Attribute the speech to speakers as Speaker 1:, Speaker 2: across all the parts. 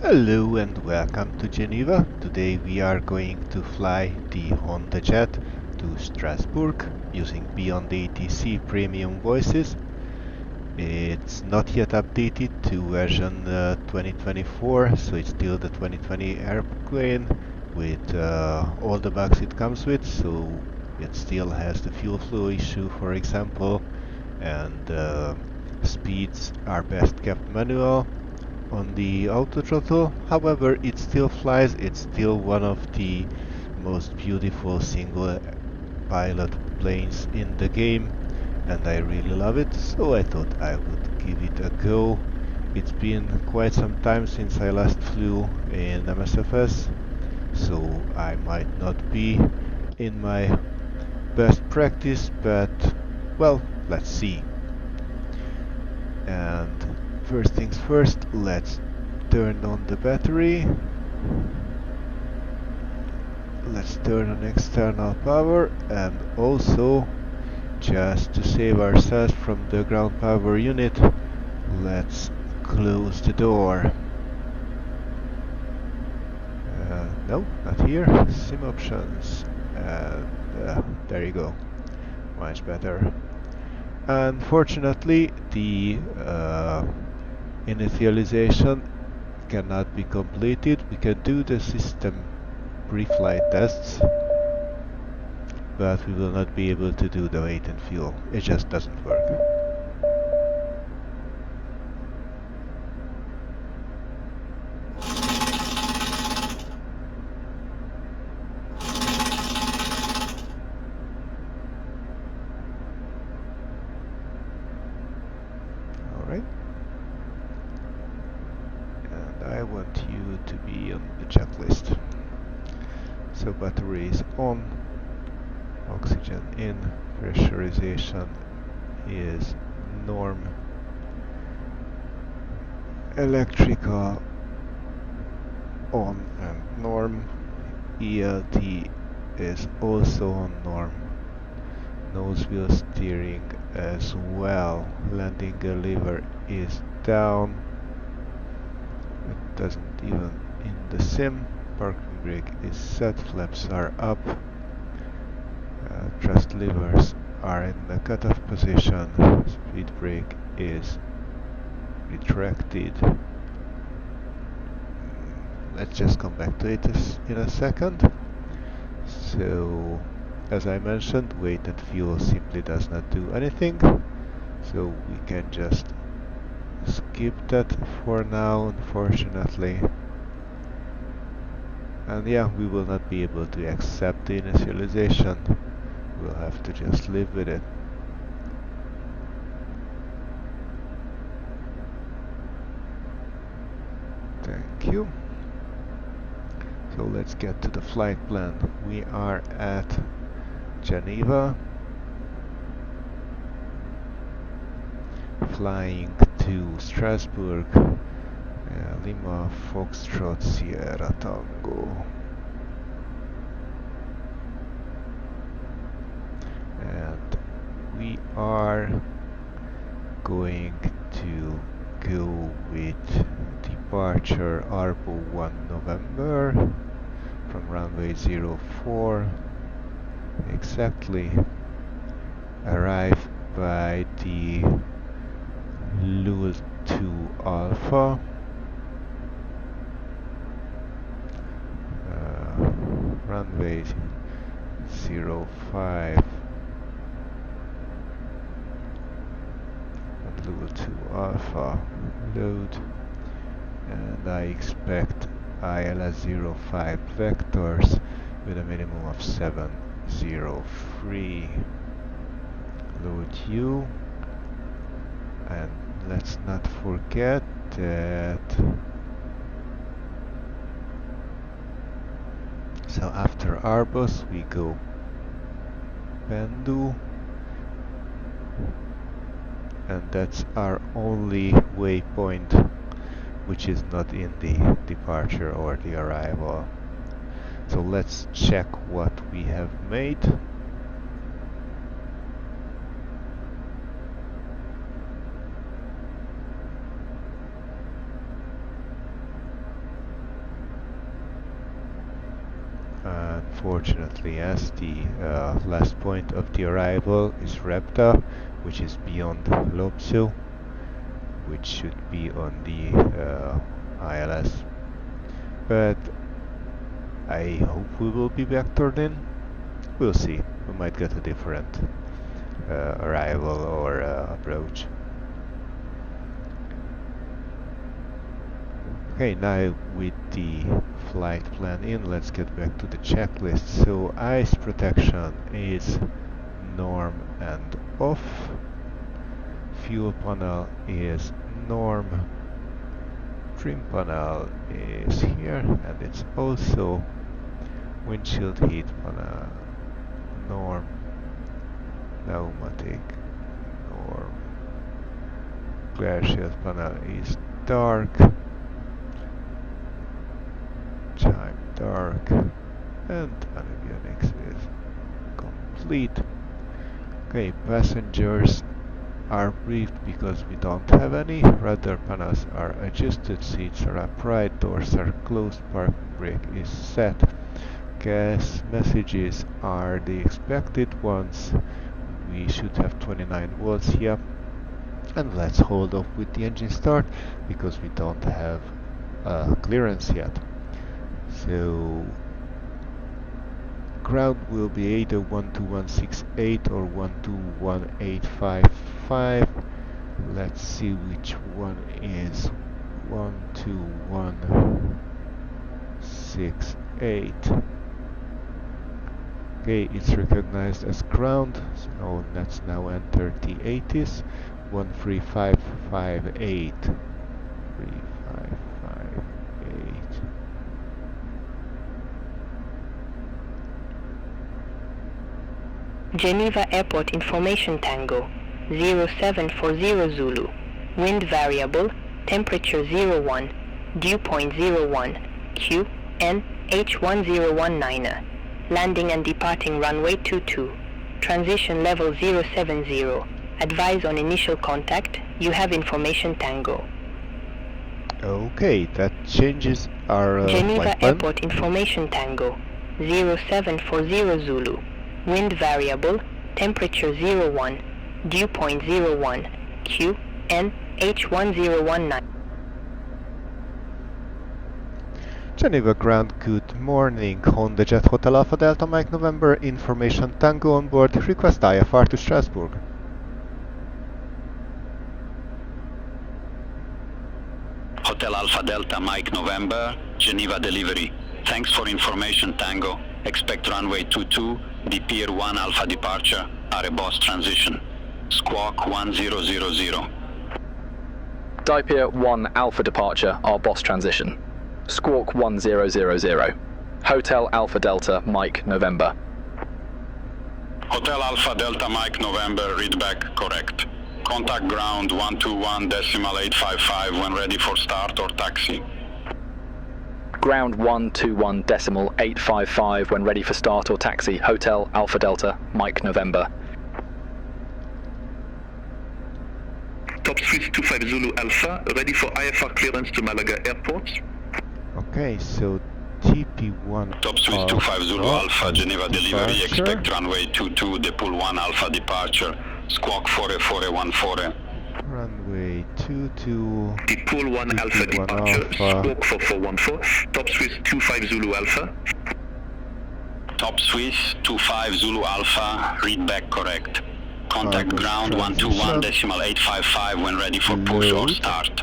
Speaker 1: Hello and welcome to Geneva. Today we are going to fly the HondaJet to Strasbourg using BeyondATC premium voices. It's not yet updated to version 2024, so it's still the 2020 airplane with all the bugs it comes with, so it still has the fuel flow issue, for example, and speeds are best kept manual on the auto throttle. However, it still flies. It's still one of the most beautiful single pilot planes in the game, and I really love it, so I thought I would give it a go. It's been quite some time since I last flew in MSFS, so I might not be in my best practice, but well, let's see. And first things first, let's turn on the battery. Let's turn on external power, and also, just to save ourselves from the ground power unit, let's close the door. No, not here. Sim options, and there you go. Much better. Unfortunately, the initialization cannot be completed. We can do the system pre-flight tests, but we will not be able to do the weight and fuel. It just doesn't work. Alright. And I want you to be on the checklist. So battery is on, oxygen in, pressurization is norm, electrical on and norm, ELT is also on norm, nose wheel steering as well, landing gear lever is down, it doesn't even in the sim, parking brake is set, flaps are up, thrust levers are in the cutoff position, speed brake is retracted. Let's just come back to it in a second. So, as I mentioned, weight and fuel simply does not do anything, so we can just skip that for now, unfortunately. And yeah, we will not be able to accept the initialization. We'll have to just live with it. Thank you. So let's get to the flight plan. We are at Geneva, flying to Strasbourg, Lima Foxtrot Sierra Tango. And we are going to go with departure Arbo 1 November from runway 04 exactly, arrive by the Lul 2 Alpha, runway 05 and Lul 2 Alpha load, and I expect ILS 05 vectors with a minimum of 703. Load U, and let's not forget that so after Arbus we go Bendu, and that's our only waypoint which is not in the departure or the arrival. So let's check what we have made. Unfortunately, as the last point of the arrival is Repta, which is beyond Lopso, which should be on the ILS. But I hope we will be vectored in. We'll see. We might get a different arrival or approach. Okay, now with the flight plan in, let's get back to the checklist. So ice protection is norm and off. Fuel panel is norm. Trim panel is here, and it's also windshield heat panel norm. Pneumatic norm. Glare shield panel is dark. Chime dark, and avionics is complete. Okay, passengers are briefed because we don't have any. Rudder panels are adjusted, seats are upright, doors are closed, parking brake is set. Gas messages are the expected ones. We should have 29 volts here. And let's hold off with the engine start because we don't have clearance yet. So ground will be either 12168 or 121.855. Let's see which one is 12168. Okay, it's recognized as ground, so let's now enter the 80s. 13558. 3558.
Speaker 2: Geneva Airport Information Tango 0740 Zulu. Wind variable, temperature 01, dew point 01, QN H1019. Landing and departing runway 22. Transition level 070. Advise on initial contact. You have information Tango.
Speaker 1: Okay, that changes our
Speaker 2: Geneva Airport Information Tango 0740 Zulu. Wind variable, temperature 01, dew point 01, QN H1019.
Speaker 1: Geneva ground, good morning. HondaJet Hotel Alpha Delta Mike November, information Tango on board, request IFR to Strasbourg.
Speaker 3: Hotel Alpha Delta Mike November, Geneva delivery. Thanks for information Tango. Expect runway 22, the Pier 1 Alpha departure, Airbus transition. Squawk 1000.
Speaker 4: Pier 1 Alpha departure, our boss transition. Squawk 1000. Hotel Alpha Delta Mike November.
Speaker 3: Hotel Alpha Delta Mike November, read back correct. Contact ground 121.855 when ready for start or taxi.
Speaker 4: Ground 121.855 when ready for start or taxi. Hotel Alpha Delta Mike November.
Speaker 5: Top Swiss 25 Zulu Alpha, ready for IFR clearance to Malaga Airport.
Speaker 1: Okay, so TP1
Speaker 3: Top Swiss 25 Zulu Alpha, Geneva delivery, expect runway 22, Depul 1 Alpha departure, squawk 4414.
Speaker 1: Runway 22,
Speaker 5: Depul 1 Alpha departure, squawk 4414, Top Swiss 25 Zulu Alpha.
Speaker 3: Top Swiss 25 Zulu Alpha, read back correct. Contact ground 121.855 when ready for push or start.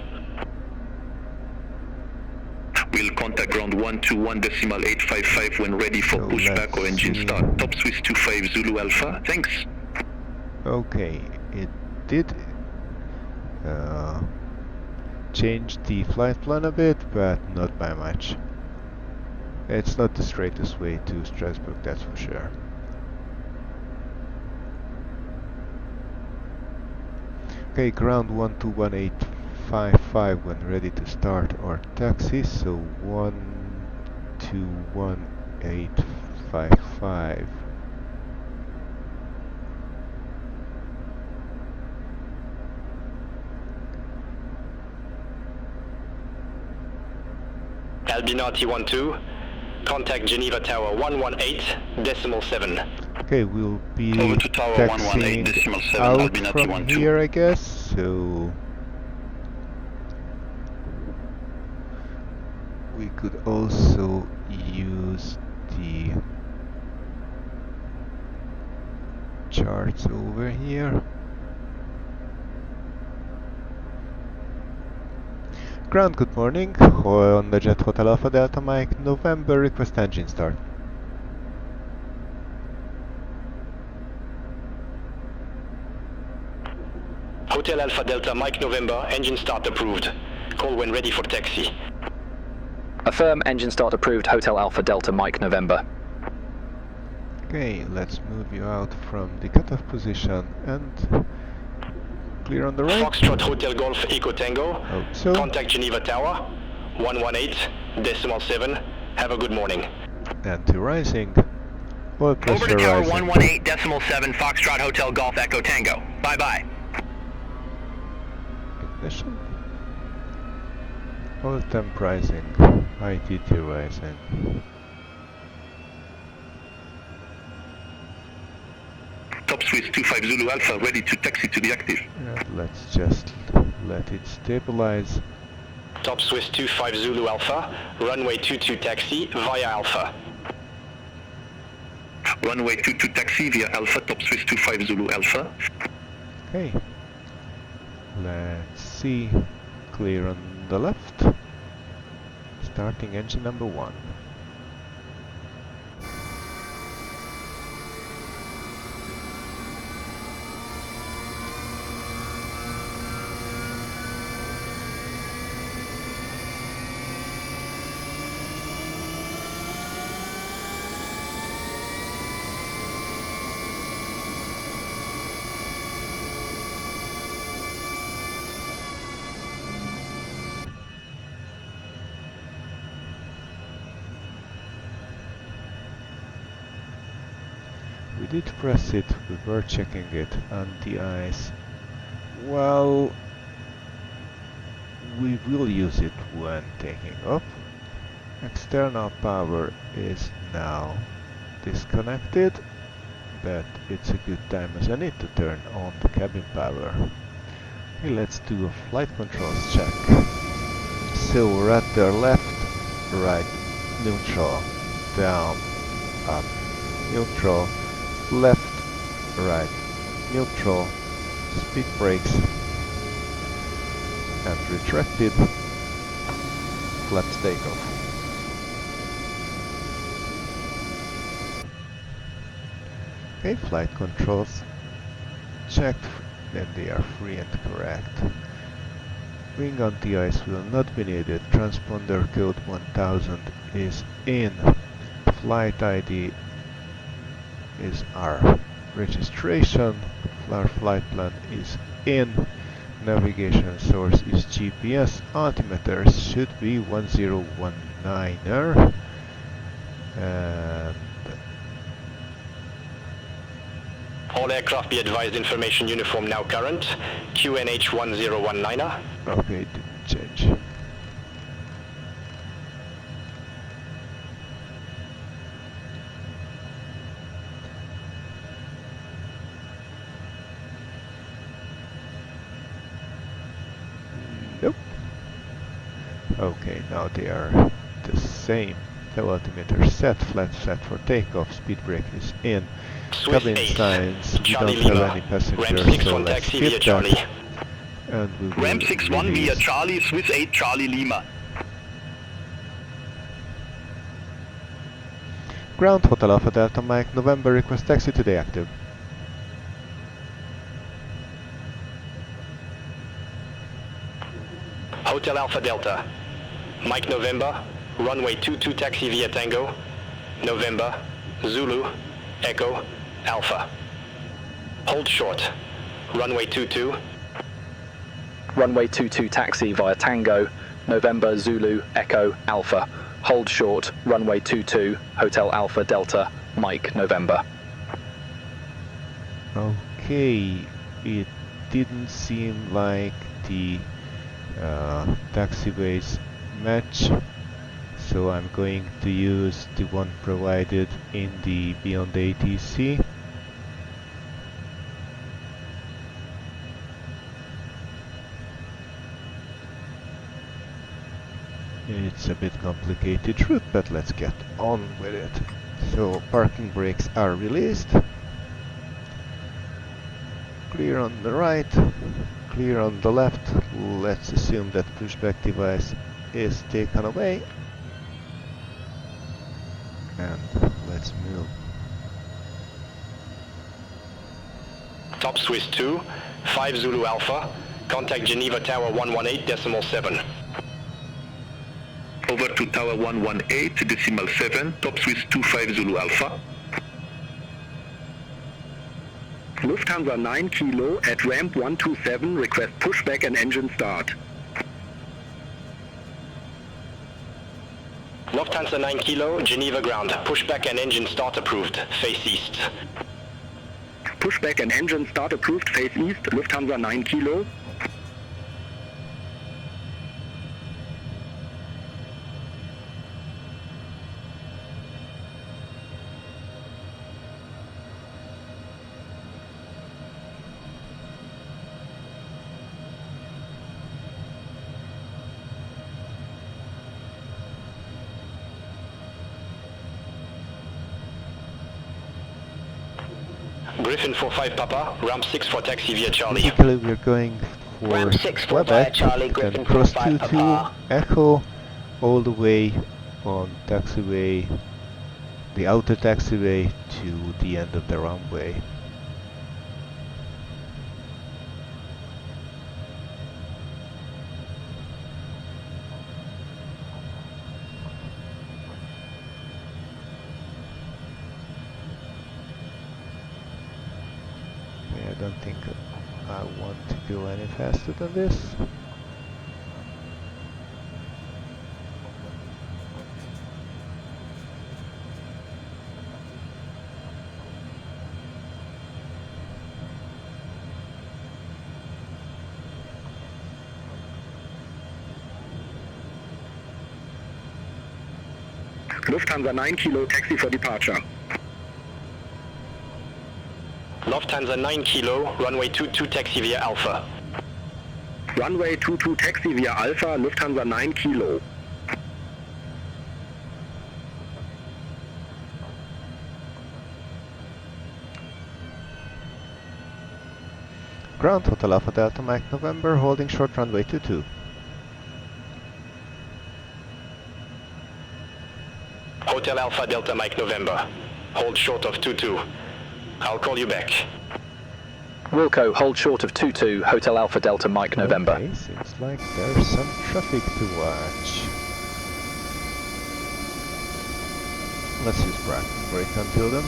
Speaker 5: We'll contact ground 121.855 when ready for pushback or engine start. Top Swiss 25 Zulu Alpha, thanks.
Speaker 1: Okay, it did change the flight plan a bit, but not by much. It's not the straightest way to Strasbourg, that's for sure. Okay, ground 121.855 when ready to start or taxi, so 121.855.
Speaker 6: Albinati 12, Contact Geneva Tower 118.7.
Speaker 1: Okay, we'll be
Speaker 5: Over to Tower
Speaker 1: taxiing
Speaker 5: 118.7,
Speaker 1: out
Speaker 5: Albinati
Speaker 1: from
Speaker 5: 12.
Speaker 1: here, I guess. So we could also use the charts over here. Ground, good morning. HondaJet Hotel Alpha Delta Mike November, request engine start.
Speaker 6: Hotel Alpha Delta Mike November, engine start approved. Call when ready for taxi.
Speaker 4: Affirm, engine start approved, Hotel Alpha Delta Mike November.
Speaker 1: Okay, let's move you out from the cutoff position and clear on the right.
Speaker 6: Foxtrot Hotel Golf Eco Tango.
Speaker 1: Hope so.
Speaker 6: Contact Geneva Tower 118.7. Have a good morning.
Speaker 1: And to rising. Oil pressure
Speaker 6: Over to Tower
Speaker 1: rising.
Speaker 6: 118.7 Foxtrot Hotel Golf Echo Tango. Bye bye.
Speaker 1: Ignition. Oil temp rising. ITT rising.
Speaker 5: Top Swiss 25 Zulu Alpha, ready to taxi to the active.
Speaker 1: And let's just let it stabilize.
Speaker 6: Top Swiss 25 Zulu Alpha, runway 22 taxi via Alpha.
Speaker 5: Runway 22 taxi via Alpha, Top Swiss 25 Zulu Alpha.
Speaker 1: Okay. Let's see. Clear on the left. Starting engine number 1. We did press it, we were checking it on the ice. Well, we will use it when taking off. External power is now disconnected, but it's a good time as any to turn on the cabin power. Okay, let's do a flight controls check. So rudder left, right, neutral, down, up, neutral, left, right, neutral, speed brakes, and retracted, flaps takeoff. Okay, flight controls checked, then they are free and correct. Wing on the ice will not be needed, transponder code 1000 is in, flight ID is our registration, our flight plan is in, navigation source is GPS, altimeters should be 1019er, and
Speaker 6: All aircraft be advised information uniform now current. QNH 1019er.
Speaker 1: okay, didn't change. Nope. Okay, now they are the same. The altimeter set, flat set for takeoff, speed brake is in.
Speaker 6: Swiss
Speaker 1: Cabin
Speaker 6: 8.
Speaker 1: signs, we
Speaker 6: Charlie
Speaker 1: don't have
Speaker 6: Lima.
Speaker 1: any passengers,
Speaker 6: Ramp 6
Speaker 1: so
Speaker 6: on
Speaker 1: let's
Speaker 6: taxi via
Speaker 1: skip
Speaker 6: Charlie.
Speaker 1: that. And we will
Speaker 5: Ramp 61 via
Speaker 1: release.
Speaker 5: Charlie, Swiss 8 Charlie Lima.
Speaker 1: Ground Hotel Alpha Delta Mike November, request taxi today active.
Speaker 6: Hotel Alpha Delta. Mike November, runway 22 taxi via Tango. November, Zulu, Echo, Alpha. Hold short. Runway 22.
Speaker 4: Runway 22 taxi via Tango, November Zulu Echo Alpha. Hold short, runway 22, Hotel Alpha Delta, Mike November.
Speaker 1: Okay, it didn't seem like the taxiways match, So I'm going to use the one provided in the BeyondATC. It's a bit complicated route, but let's get on with it. So parking brakes are released. Clear on the right, clear on the left. Let's assume that pushback device is taken away. And let's move.
Speaker 6: Top Swiss 2, 5 Zulu Alpha. Contact Geneva Tower 118.7.
Speaker 5: Over to Tower 118.7, Top Swiss 25 Zulu Alpha.
Speaker 7: Lufthansa 9 Kilo at ramp 127, request pushback and engine start.
Speaker 6: Lufthansa 9 Kilo, Geneva ground. Pushback and engine start approved. Face east.
Speaker 7: Pushback and engine start approved, face east, Lufthansa 9 Kilo.
Speaker 6: Griffin 45 Papa, ramp 6 for taxi via Charlie.
Speaker 1: Basically we're going for
Speaker 2: Ramp 6 for
Speaker 1: Quebec,
Speaker 2: Charlie, Griffin
Speaker 1: then cross
Speaker 2: 45
Speaker 1: 22,
Speaker 2: Papa.
Speaker 1: Echo, all the way on taxiway, the outer taxiway to the end of the runway. I don't think I want to go any faster than this.
Speaker 7: Lufthansa 9 Kilo, taxi for departure.
Speaker 6: Lufthansa 9 Kilo, runway 22 taxi via Alpha.
Speaker 7: Runway 22 taxi via Alpha, Lufthansa 9 Kilo.
Speaker 1: Ground Hotel Alpha Delta Mike November, holding short runway 22.
Speaker 6: Hotel Alpha Delta Mike November. Hold short of 22. I'll call you back.
Speaker 4: Wilco, hold short of 22, Hotel Alpha Delta Mike November.
Speaker 1: Okay, seems like there's some traffic to watch. Let's use brake until then.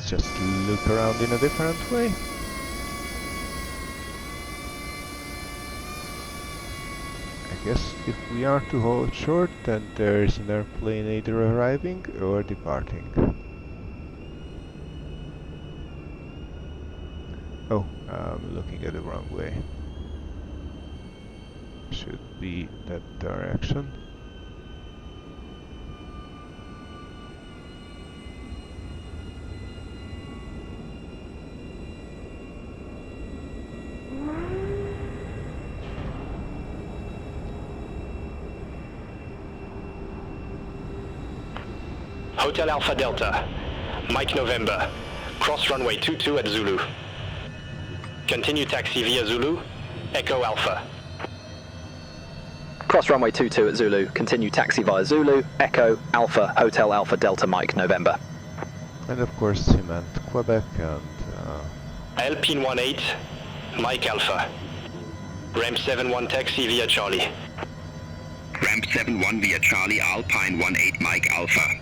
Speaker 1: Just look around in a different way. I guess if we are to hold short, then there is an airplane either arriving or departing. Oh, I'm looking at the wrong way. Should be that direction.
Speaker 6: Hotel Alpha Delta, Mike November, cross runway 22 at Zulu. Continue taxi via Zulu, Echo Alpha.
Speaker 4: Cross runway 22 at Zulu, continue taxi via Zulu, Echo, Alpha, Hotel Alpha Delta Mike November.
Speaker 1: And of course cement Quebec and...
Speaker 6: Alpine 18, Mike Alpha. Ramp 71 taxi via Charlie.
Speaker 5: Ramp 71 via Charlie, Alpine 18 Mike Alpha.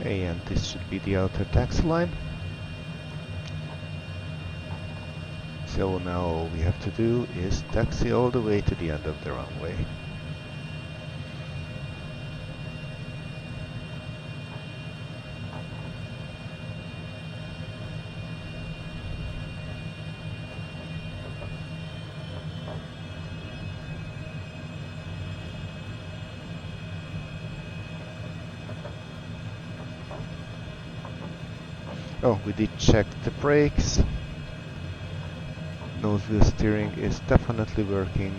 Speaker 1: Okay, and this should be the outer taxi line. So now all we have to do is taxi all the way to the end of the runway. Oh, we did check the brakes. Nose wheel steering is definitely working.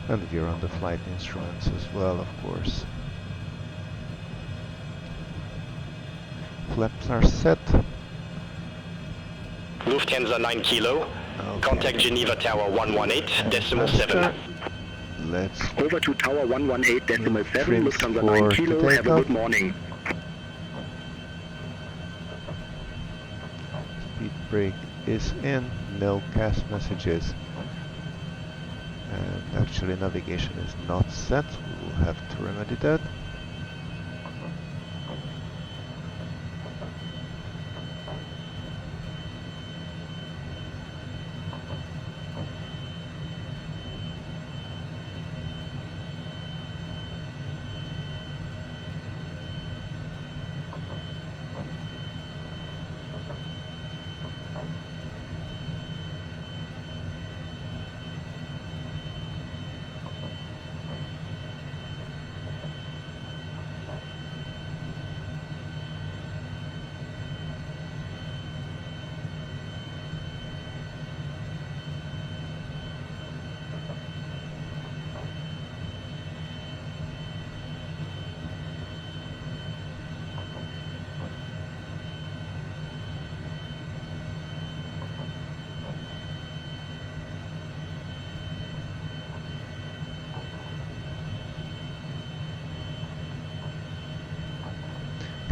Speaker 1: And we're on the flight instruments as well, of course. Flaps are set.
Speaker 6: Lufthansa 9 Kilo.
Speaker 1: Okay.
Speaker 6: Contact Geneva Tower 118.7.
Speaker 1: Let's
Speaker 7: Over to Tower 118.7,
Speaker 1: Trims
Speaker 7: Lufthansa
Speaker 1: for
Speaker 7: 9 Kilo, have a
Speaker 1: takeoff.
Speaker 7: good morning.
Speaker 1: speed brake is in, no CAS messages. And actually navigation is not set, we will have to remedy that.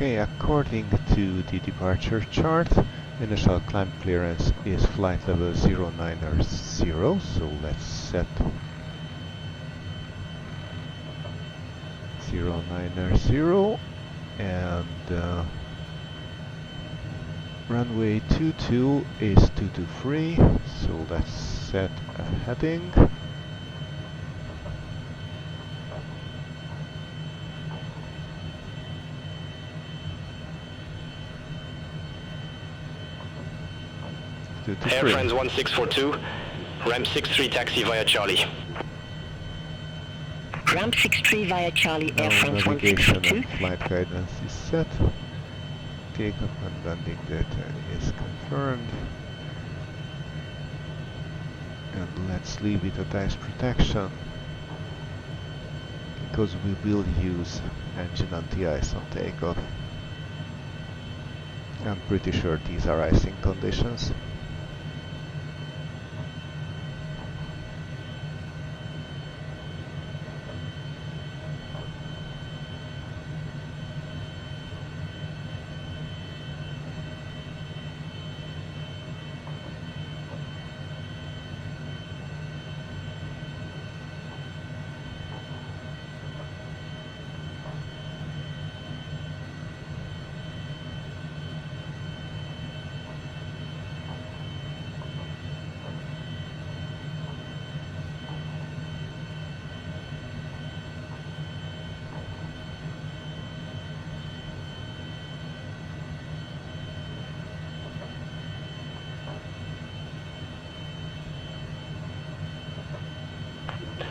Speaker 1: Okay, according to the departure chart, initial climb clearance is flight level 090, so let's set 090 and runway 22 is 223, so let's set a heading.
Speaker 6: Air France 1642, ramp 63 taxi via Charlie.
Speaker 2: Ramp 63 via Charlie,
Speaker 1: Now
Speaker 2: Air France
Speaker 1: navigation
Speaker 2: 1642.
Speaker 1: and flight guidance is set. Takeoff and landing data is confirmed. And let's leave it at ice protection, because we will use engine anti-ice on takeoff. I'm pretty sure these are icing conditions.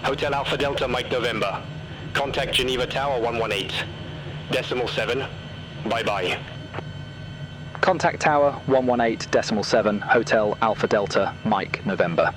Speaker 6: Hotel Alpha Delta Mike November. Contact Geneva Tower 118.7. Bye-bye.
Speaker 4: Contact Tower 118.7, Hotel Alpha Delta, Mike November.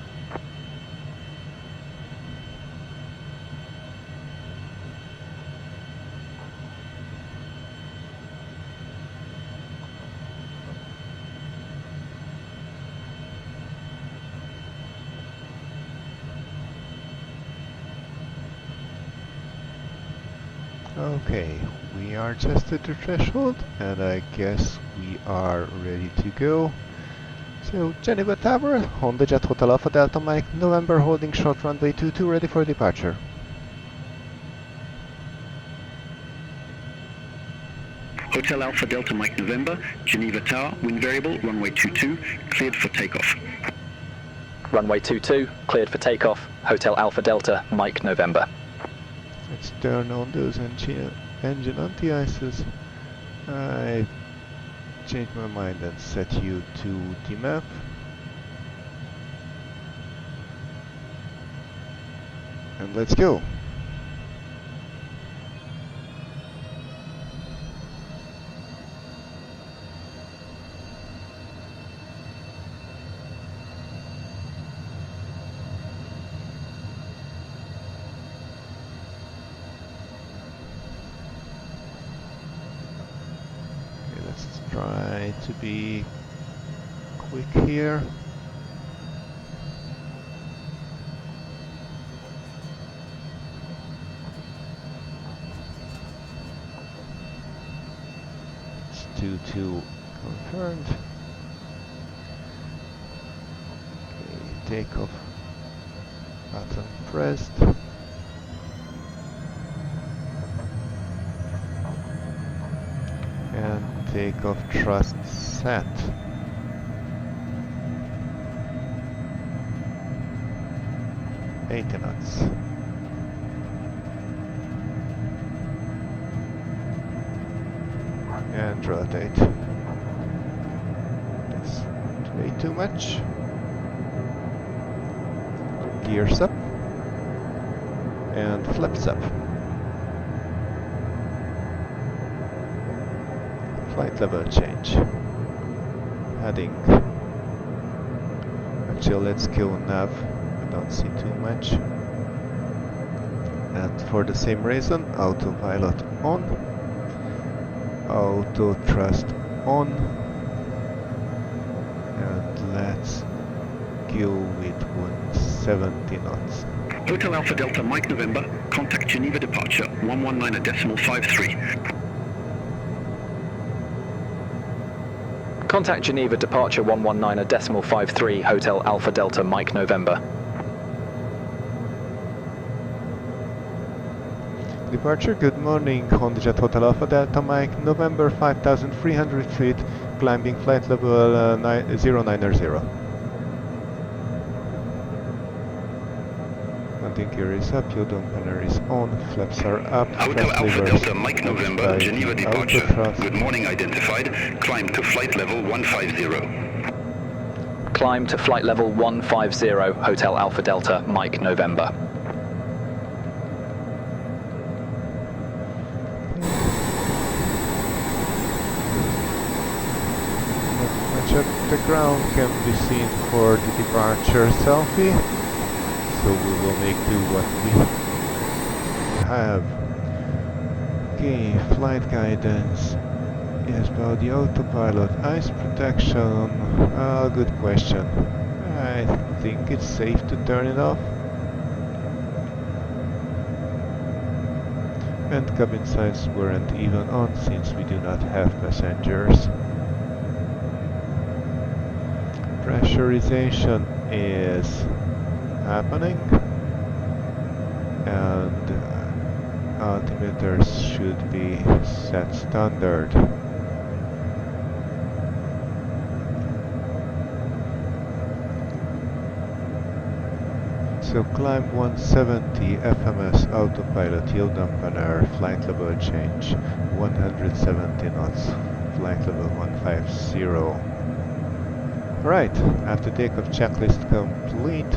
Speaker 1: Okay, we are just at the threshold, and I guess we are ready to go. So, Geneva Tower, HondaJet Hotel Alpha Delta Mike November, holding short runway 22, ready for departure.
Speaker 7: Hotel Alpha Delta Mike November, Geneva Tower, wind variable, runway 22, cleared for takeoff.
Speaker 4: Runway 22, cleared for takeoff. Hotel Alpha Delta, Mike November.
Speaker 1: Let's turn on those engine anti-ices. I changed my mind and set you to the map. And let's go. Try to be quick here. It's 2-2 confirmed. Okay, takeoff button pressed. And takeoff thrust set. $80 knots. And rotate. That's way too much. Gears up. And flaps up. Flight level change. Heading. Actually, let's go nav. I don't see too much. And for the same reason, autopilot on. Auto thrust on. And let's go with 170 knots.
Speaker 7: Hotel Alpha Delta Mike November, contact Geneva departure, 119.53.
Speaker 4: Contact Geneva departure 119.53, Hotel Alpha Delta Mike November.
Speaker 1: Departure, good morning, HondaJet Hotel Alpha Delta Mike November, 5,300 feet, climbing flight level 090. Landing gear is up, yaw dampener is on, flaps are up.
Speaker 5: Hotel Alpha Delta Mike November, Geneva departure. Good morning identified. Climb to flight level 150.
Speaker 4: Climb to flight level 150, Hotel Alpha Delta Mike November.
Speaker 1: Not much at the ground can be seen for the departure selfie. So we will make do what we have. Okay, flight guidance. Yes, about the autopilot. Ice protection. Good question. I think it's safe to turn it off. And cabin signs weren't even on since we do not have passengers. Pressurization is happening, and altimeters should be set standard. So climb 170 FMS autopilot, yaw dampener, flight level change 170 knots, flight level 150. Right, after takeoff checklist complete.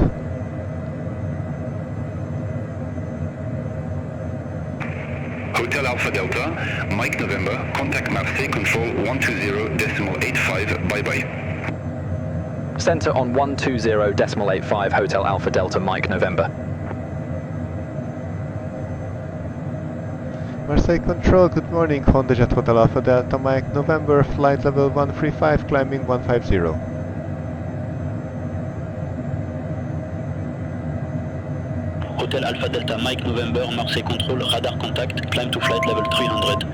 Speaker 5: Hotel Alpha Delta, Mike November, contact Marseille Control 120.85, bye-bye.
Speaker 4: Center on 120.85, Hotel Alpha Delta Mike November.
Speaker 1: Marseille Control, good morning, HondaJet Hotel Alpha Delta Mike November, flight level 135, climbing 150.
Speaker 8: Hotel Alpha Delta Mike November, Marseille Control, radar contact, climb to flight level 300.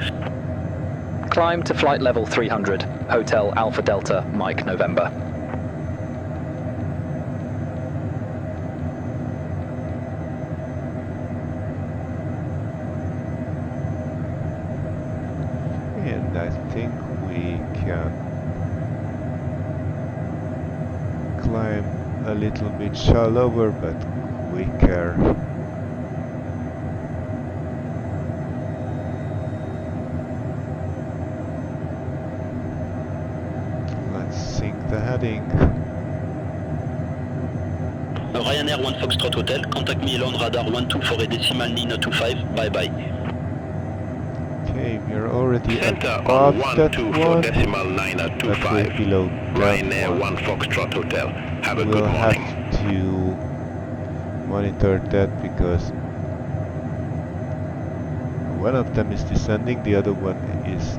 Speaker 4: Climb to flight level 300, Hotel Alpha Delta Mike November.
Speaker 1: And and I think we can climb a little bit shallower but quicker. Let's sync the heading.
Speaker 8: Ryanair 1 Foxtrot Hotel, contact me on radar 1248.925, bye bye.
Speaker 1: Okay, we're already
Speaker 5: Center
Speaker 1: above
Speaker 5: on
Speaker 1: that one,
Speaker 5: 124.925.
Speaker 1: but we're below
Speaker 5: Ryanair
Speaker 1: that
Speaker 5: 1 Foxtrot Hotel. Have a
Speaker 1: We'll
Speaker 5: good
Speaker 1: have
Speaker 5: morning.
Speaker 1: to monitor that because one of them is descending, the other one is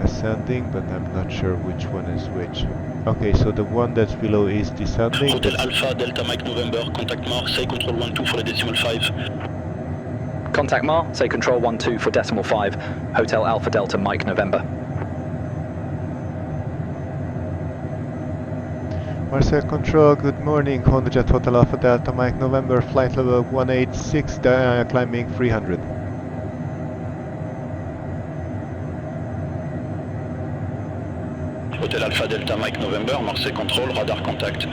Speaker 1: ascending, but I'm not sure which one is which. Okay, so the one that's below is descending.
Speaker 8: Hotel Alpha Delta Mike November, contact Marseille Control 12 for the decimal 5.
Speaker 4: Contact Marseille Control 12 for decimal 5, Hotel Alpha Delta Mike November.
Speaker 1: Marseille Control, good morning. HondaJet Hotel Alpha Delta Mike November, flight level 186, climbing 300.
Speaker 8: Hotel Alpha Delta Mike November, Marseille Control, radar contact.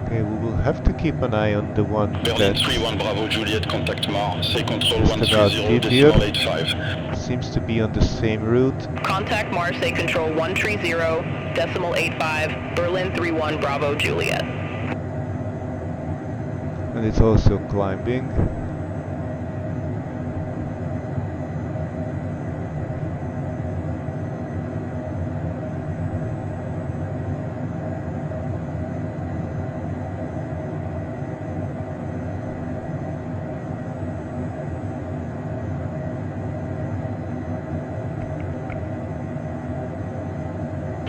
Speaker 1: Okay, we will have to keep an eye on the one
Speaker 8: Berlin
Speaker 1: that
Speaker 8: 31 Bravo Juliet, contact Marseille Control
Speaker 1: just about
Speaker 8: 130.85.
Speaker 1: seems to be on the same route.
Speaker 9: Contact Marseille Control 130.85, Berlin 31 Bravo Juliet.
Speaker 1: And it's also climbing.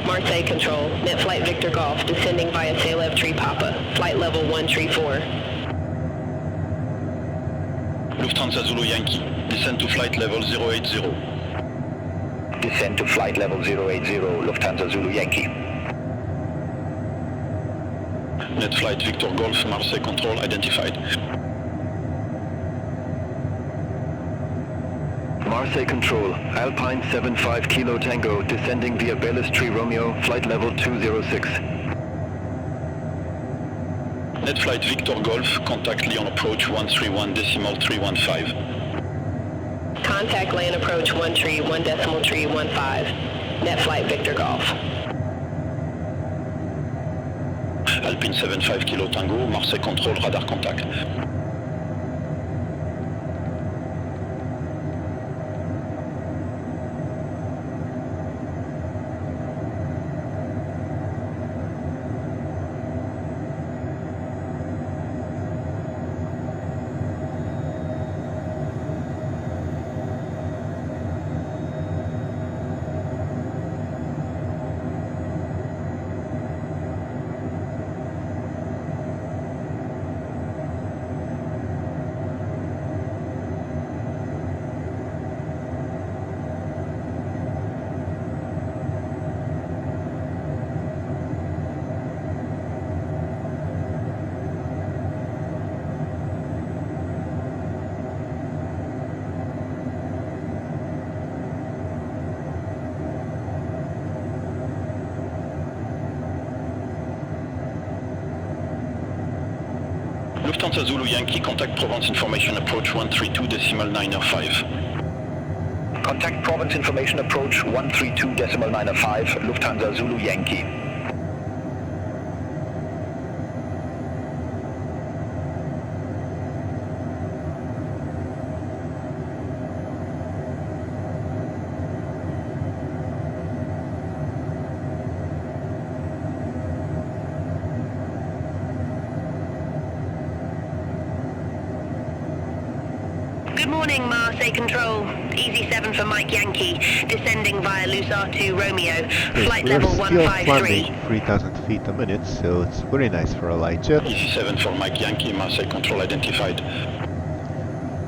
Speaker 9: Marseille Control, net flight Victor Golf, descending via Salev Tree Papa, flight level 134.
Speaker 8: Lufthansa Zulu Yankee, descend to flight level 080.
Speaker 3: Descend to flight level 080, Lufthansa Zulu Yankee.
Speaker 8: Net flight Victor Golf, Marseille Control identified.
Speaker 5: Marseille Control, Alpine 75 Kilo Tango, descending via Bellestry Romeo, flight level 206.
Speaker 8: Net flight Victor Golf, contact Lyon approach 131.315.
Speaker 9: Contact land approach 131.315, net flight Victor Golf.
Speaker 8: Alpine 75 Kilo Tango, Marseille Control, radar contact. Lufthansa Zulu Yankee, contact Provence Information Approach 132.905.
Speaker 3: Contact Province Information Approach 132.905, Lufthansa Zulu Yankee.
Speaker 9: Good morning, Marseille Control. Easy 7 for Mike Yankee, descending via Lusar to Romeo, flight level 153.
Speaker 1: Climbing 3,000 feet a minute, so it's very nice for a light jet.
Speaker 8: Easy 7 for Mike Yankee, Marseille Control identified.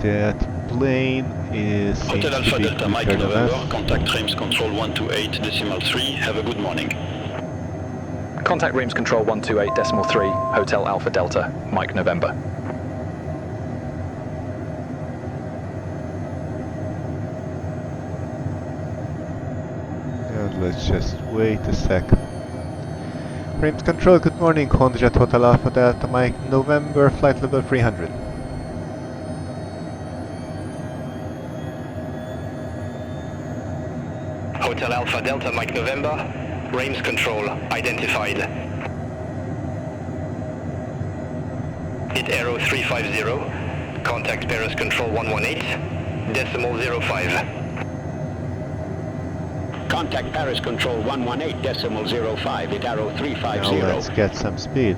Speaker 1: That plane is seems
Speaker 8: Hotel
Speaker 1: to
Speaker 8: Alpha
Speaker 1: be
Speaker 8: Delta Mike
Speaker 1: prepared
Speaker 8: November,
Speaker 1: enough.
Speaker 8: contact Reims Control 128.3. Have a good morning.
Speaker 4: Contact Reims Control 128.3, Hotel Alpha Delta, Mike November.
Speaker 1: let's just wait a sec. Rims control, good morning, HondaJet Hotel Alpha Delta Mike November, flight level 300.
Speaker 6: Hotel Alpha Delta Mike November, Reims control identified. Hit Aero 350, contact Paris control 118, decimal 05.
Speaker 3: Contact Paris control 118 decimal 05 at Aero 350.
Speaker 1: Now let's get some speed.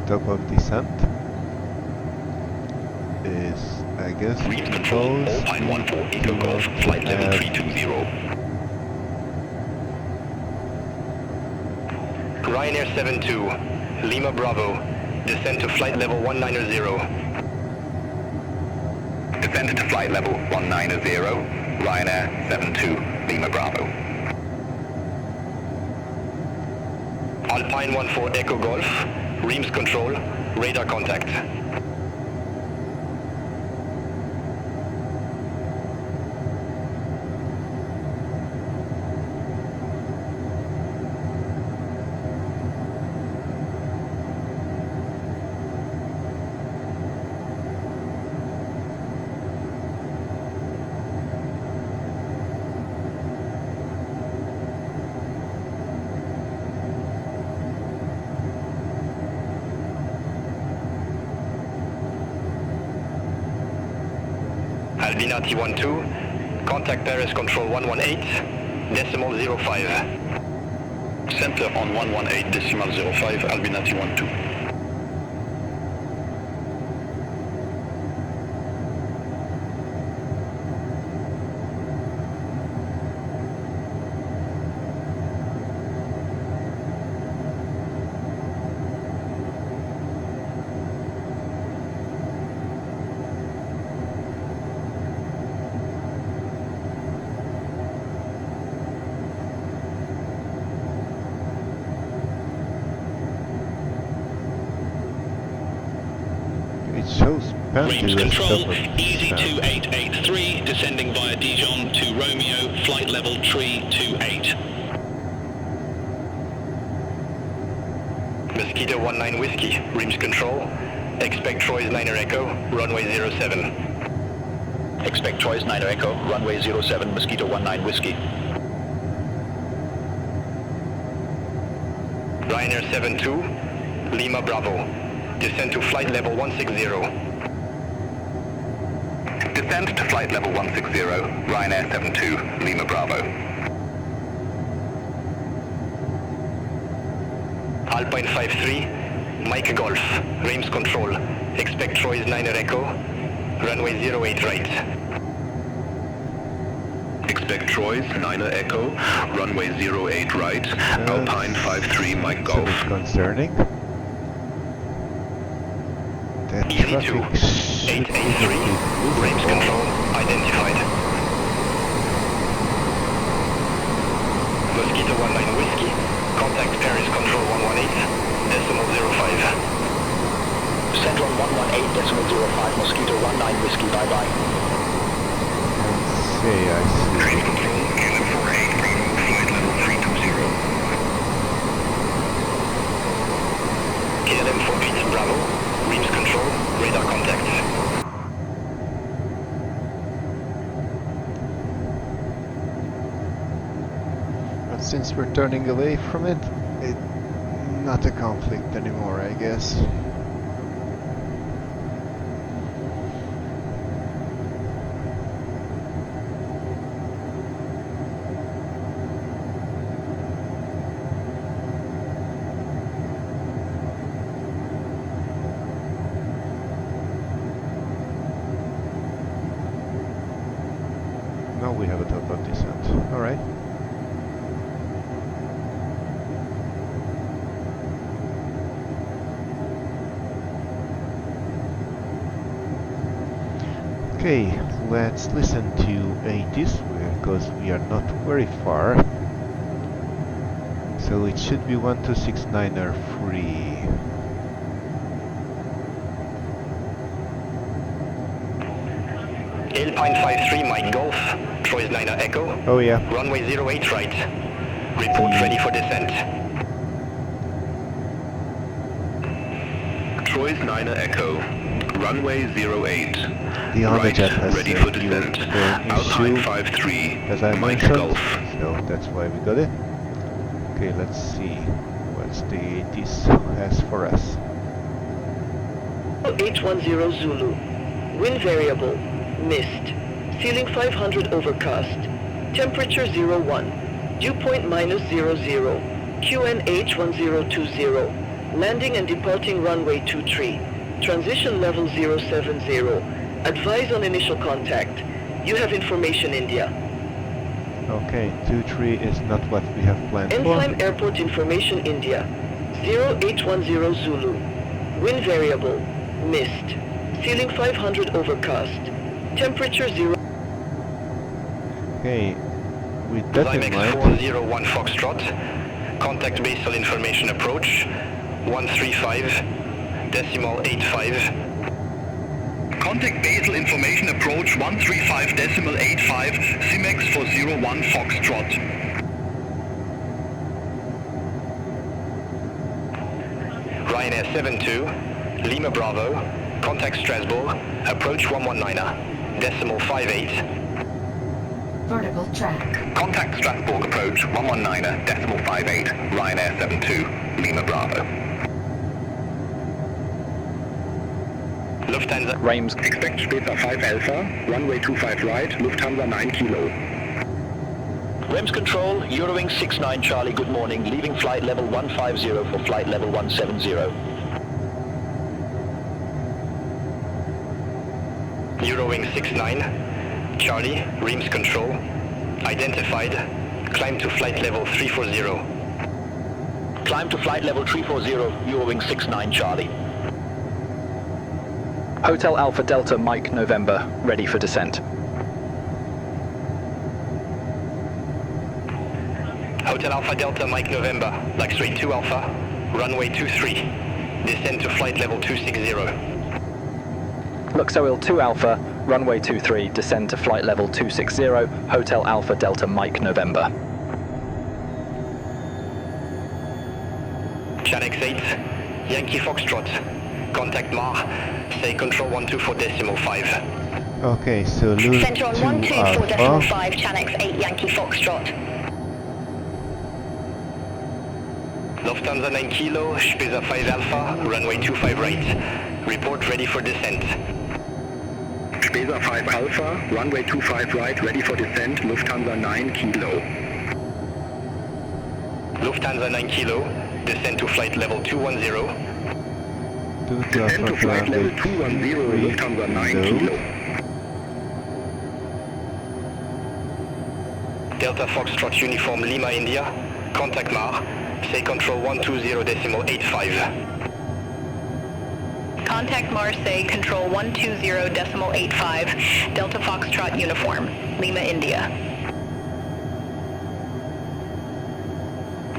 Speaker 1: Top of descent is, I guess,
Speaker 5: control, Alpine 14, Eco Golf, flight level 320.
Speaker 6: Ryanair 72, Lima Bravo, descend to flight level 190.
Speaker 5: Descend to flight level 190, Ryanair 72, Lima Bravo.
Speaker 6: Alpine 14 Echo Golf, Reims control, radar contact. Albina T12, contact Paris control 118, decimal 05.
Speaker 5: Center on 118 decimal 05, Albina T12.
Speaker 1: Shows
Speaker 3: Reims control, easy 2883, descending via Dijon to Romeo, flight level 328.
Speaker 6: Mosquito 19 Whiskey, Reims control, expect Troyes 9 Echo, runway 07.
Speaker 3: Expect Troyes 9 Echo, runway 07, Mosquito 19 Whiskey.
Speaker 6: Ryanair 72, Lima Bravo, descend to flight level 160.
Speaker 5: Descend to flight level 160, Ryanair 72, Lima Bravo.
Speaker 6: Alpine 53, Mike Golf, Reims control, expect Troyes 9 Echo, runway 08 right.
Speaker 5: Expect Troyes 9 Echo, runway 08 right, Alpine 53, Mike Golf.
Speaker 1: A bit concerning. That
Speaker 6: Easy
Speaker 1: traffic
Speaker 6: 883, Reims control identified. Mosquito 19 Whiskey, contact Paris control 118, decimal 05.
Speaker 3: Central 118 decimal 05, Mosquito 19 Whiskey, bye bye.
Speaker 1: Let's see, I see.
Speaker 5: Reims control, KLM 48, Bravo, flight level 320.
Speaker 6: KLM 48 Bravo, Reims control, radar contact.
Speaker 1: But since we're turning away from it, it's not a conflict anymore, I guess. Alright. Okay, let's listen to ATIS because we are not very far. So it should be 1269er free.
Speaker 6: Alpine 53 Mike Golf, Troyes 9er Echo.
Speaker 1: Oh yeah.
Speaker 6: Runway 08 right. Report ready for descent.
Speaker 5: Troyes 9er Echo. Runway 08.
Speaker 1: The HondaJet has
Speaker 5: ready for descent. Alpine
Speaker 1: issue,
Speaker 5: 53
Speaker 1: as I
Speaker 5: Mike
Speaker 1: mentioned,
Speaker 5: Golf.
Speaker 1: so that's why we got it. Okay, let's see what the ATIS has for us.
Speaker 10: H10 Zulu. Wind variable. Mist. Ceiling 500 overcast. Temperature 01. Dew point -00. QNH 1020. Landing and departing runway 23. Transition level 070. Advise on initial contact. You have information, India.
Speaker 1: Okay, 23 is not what we have planned
Speaker 10: Entzheim
Speaker 1: for.
Speaker 10: Airport information, India. 0H10 Zulu. Wind variable. Mist. Ceiling 500 overcast. Temperature 0.
Speaker 1: Okay, with that in
Speaker 6: Zymex
Speaker 1: mind,
Speaker 6: 401 Foxtrot. Contact basal information approach. 135.85.
Speaker 5: Contact basal information approach 135.85, Zymex 401 Foxtrot.
Speaker 6: Ryanair 72, Lima Bravo, contact Strasbourg, approach 119er, decimal 58.
Speaker 2: Vertical track.
Speaker 5: Contact Strasbourg approach 119er, decimal 58, Ryanair 72, Lima Bravo.
Speaker 6: Lufthansa.
Speaker 4: Reims.
Speaker 7: Expect Speza 5 Alpha, runway 25 right, Lufthansa 9 Kilo.
Speaker 8: Rems control, Eurowing 69 Charlie, good morning. Leaving flight level 150 for flight level 170.
Speaker 6: Eurowing 69, Charlie, Reims control, identified, climb to flight level 340.
Speaker 8: Climb to flight level 340, Eurowing 69 Charlie.
Speaker 4: Hotel Alpha Delta Mike November, ready for descent.
Speaker 6: Hotel Alpha Delta Mike November, Luxury 2 Alpha, runway 23, descend to flight level 260.
Speaker 4: Luxoil 2 Alpha, runway 23, descend to flight level 260, Hotel Alpha Delta Mike November.
Speaker 6: Chanex 8, Yankee Foxtrot, contact Mar, say control 124.5.
Speaker 1: okay, so lose
Speaker 9: Center on
Speaker 1: 2
Speaker 9: 124.5,
Speaker 1: Alpha.
Speaker 9: Chanex 8 Yankee Foxtrot.
Speaker 6: Lufthansa 9 Kilo, Speza 5 Alpha, runway 25 right. Report ready for descent.
Speaker 7: Speza 5 Alpha, runway 25 right, ready for descent, Lufthansa 9 Kilo.
Speaker 6: Lufthansa 9 Kilo, descend to flight level 210.
Speaker 7: Descend to flight level 210, Lufthansa 9 Kilo.
Speaker 6: Delta Foxtrot Uniform Lima India, contact Mar, say control 120.85.
Speaker 9: Contact Marseille, control 120.85, Delta Foxtrot Uniform, Lima, India.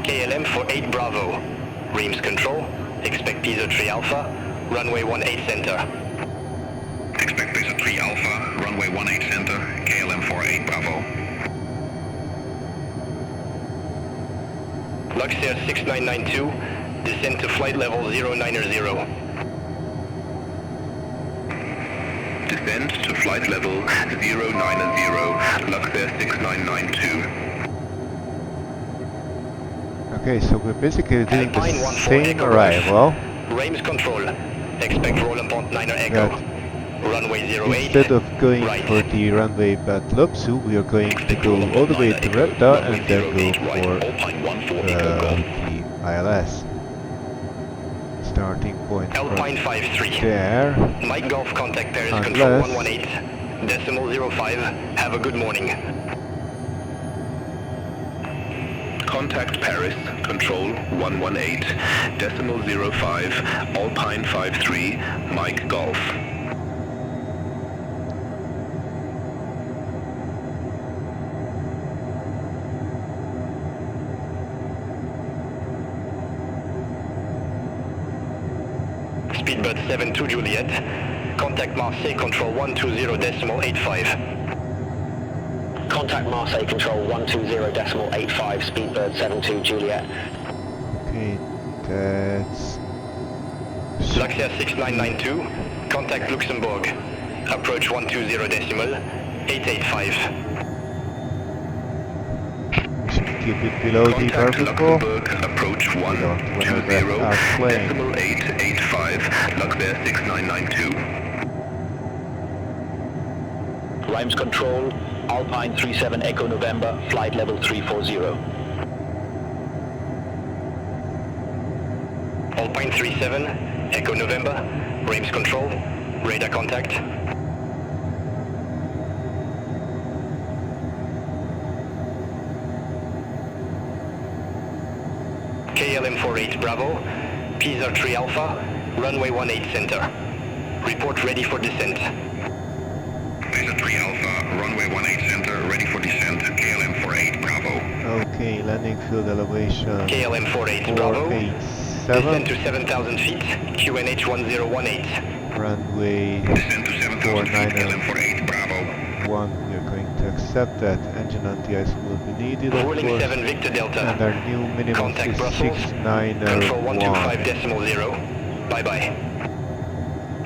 Speaker 6: KLM for 8 Bravo, Reims control, expect Piso 3 Alpha, runway 18 center.
Speaker 5: Expect Base 3 Alpha, runway 18 center, KLM 48 Bravo.
Speaker 6: Luxair 6992, descend to flight level 090.
Speaker 5: Descend to flight level 090, Luxair 6992.
Speaker 1: Okay, so we're basically doing
Speaker 6: Alpine
Speaker 1: the
Speaker 6: 14
Speaker 1: same
Speaker 6: Echo
Speaker 1: arrival.
Speaker 6: Reims control, expect roll and pont 9er Echo,
Speaker 1: But
Speaker 6: runway 08.
Speaker 1: instead of going
Speaker 6: right.
Speaker 1: for the runway Bad Lopsu, we are going to go all the way to Repta and then go for the ILS. Starting point
Speaker 6: Alpine
Speaker 1: from
Speaker 6: 53.
Speaker 1: there.
Speaker 6: Mike Golf contact Paris control
Speaker 1: Unless
Speaker 6: 118, decimal 05, have a good morning.
Speaker 5: Contact Paris, control 118.05, Alpine 53, Mike Golf.
Speaker 6: Speedbird 72 Juliet. Contact Marseille control 120.85.
Speaker 8: Contact Marseille control 120.85, Speedbird 72 Juliet.
Speaker 1: Okay, that's...
Speaker 6: Luxia 6992. Contact Luxembourg. Approach 120.885.
Speaker 1: We should keep it below the
Speaker 5: Contact
Speaker 1: vertical.
Speaker 5: Luxembourg, approach
Speaker 1: We don't want to outplane.
Speaker 5: 120.885, Luxia 6992.
Speaker 8: Rhymes control, Alpine 37 Echo November, flight level 340.
Speaker 6: Alpine 37, Echo November, Rhymes control, radar contact. KLM 48 Bravo, Pisa 3 Alpha, runway 18 center. Report ready for descent.
Speaker 5: Pisa 3 Alpha, runway 18 center, ready for descent, KLM 48 Bravo.
Speaker 1: Okay, landing field elevation
Speaker 6: KLM 48 Bravo,
Speaker 1: 487.
Speaker 6: descend to 7,000 feet, QNH 1018.
Speaker 1: Runway
Speaker 5: Descend to 7,000 feet, KLM 48 Bravo.
Speaker 1: 1, we are going to accept that. Engine anti-ice will be needed, of
Speaker 6: Rolling
Speaker 1: course.
Speaker 6: 7 Victor Delta.
Speaker 1: And our new minimum
Speaker 6: Contact
Speaker 1: is
Speaker 6: Brussels.
Speaker 1: 691.
Speaker 6: Control 125.0. Bye bye.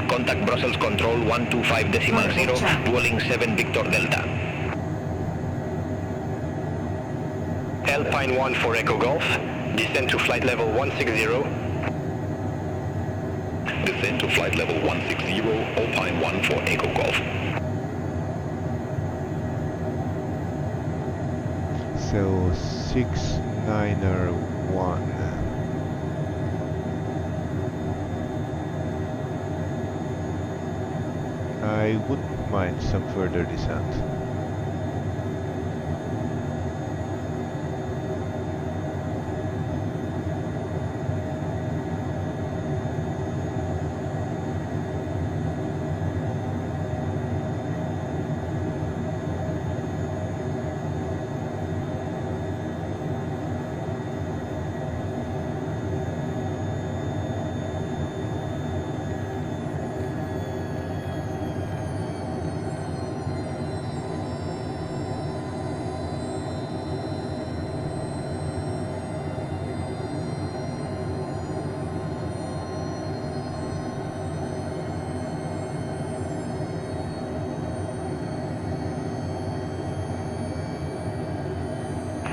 Speaker 8: Contact Brussels control 125.0, rolling 7 Victor Delta.
Speaker 6: Alpine 1 for Echo Golf, descend to flight level 160.
Speaker 5: Descend to flight level 160, Alpine 1 for Echo Golf.
Speaker 1: So 691. I wouldn't mind some further descent.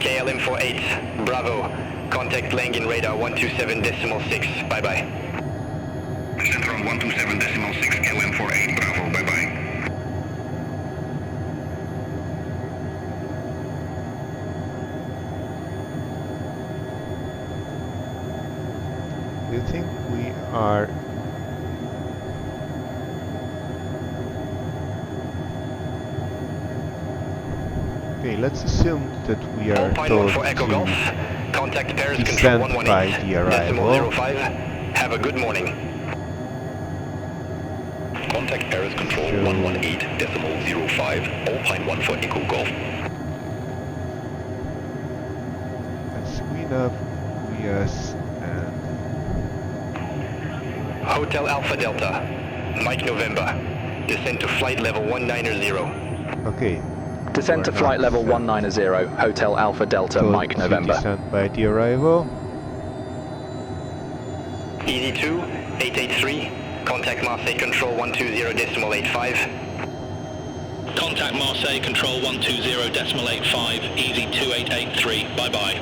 Speaker 6: KLM 48, Bravo. Contact Langen radar 127.6. Bye bye.
Speaker 5: Descent on 127.6, KLM 48 Bravo, bye bye.
Speaker 1: Do you think we are... Okay, let's assume that we are
Speaker 6: Alpine 1
Speaker 1: told
Speaker 6: for Echo
Speaker 1: to
Speaker 6: Golf. Contact Paris control
Speaker 1: descend by the arrival.
Speaker 6: 118.05. Have a good morning.
Speaker 5: Contact Paris control 118.05, Alpine 1 for Echo Golf.
Speaker 1: And screen up, yes, and...
Speaker 6: Hotel Alpha Delta, Mike November. Descend to flight level 190.
Speaker 1: Okay.
Speaker 4: Descend to flight level 190, Hotel Alpha Delta,
Speaker 1: Told
Speaker 4: Mike
Speaker 1: to
Speaker 4: November.
Speaker 1: descend by the arrival.
Speaker 6: Easy 2, 883. Contact Marseille control 120.85.
Speaker 11: Contact Marseille control 120.85, easy 2883, bye bye.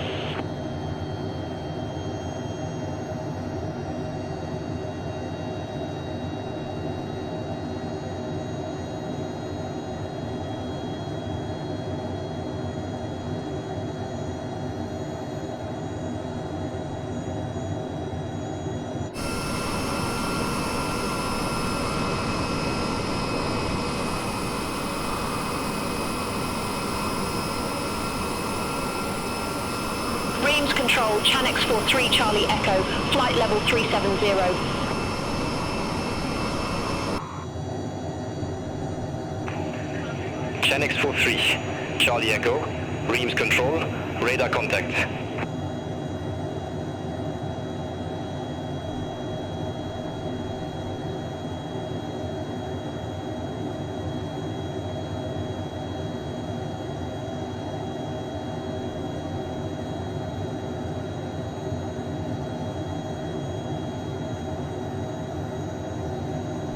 Speaker 9: Control, Chanex 43 Charlie Echo, flight level 370.
Speaker 6: Chanex 43, Charlie Echo, Reims Control, radar contact.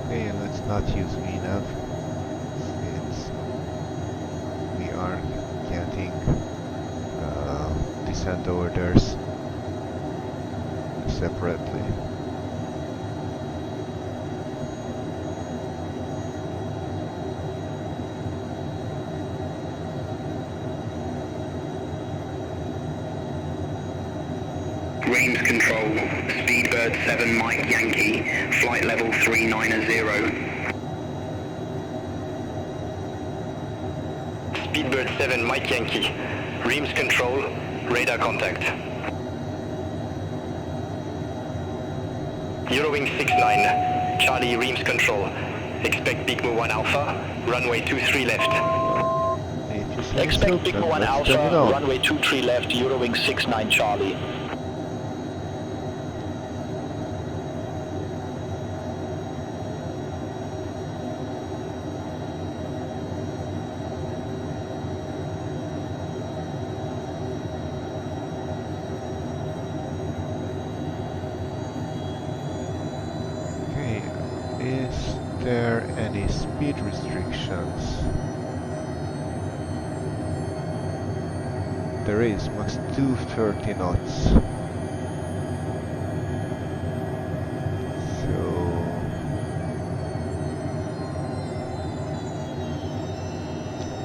Speaker 1: Okay, let's not use VNav since we are getting descent orders separately.
Speaker 7: Reims Control, Speedbird 7 Mike Yankee, flight level 390.
Speaker 6: Speedbird 7 Mike Yankee, Reims Control, radar contact. Eurowing 69, Charlie Reims Control, expect Big Mo 1 Alpha, runway 23 left.
Speaker 8: Expect Big Mo 1 Alpha, runway 23 left, Eurowing 69 Charlie.
Speaker 1: Is there any speed restrictions? There is, max 230 knots. So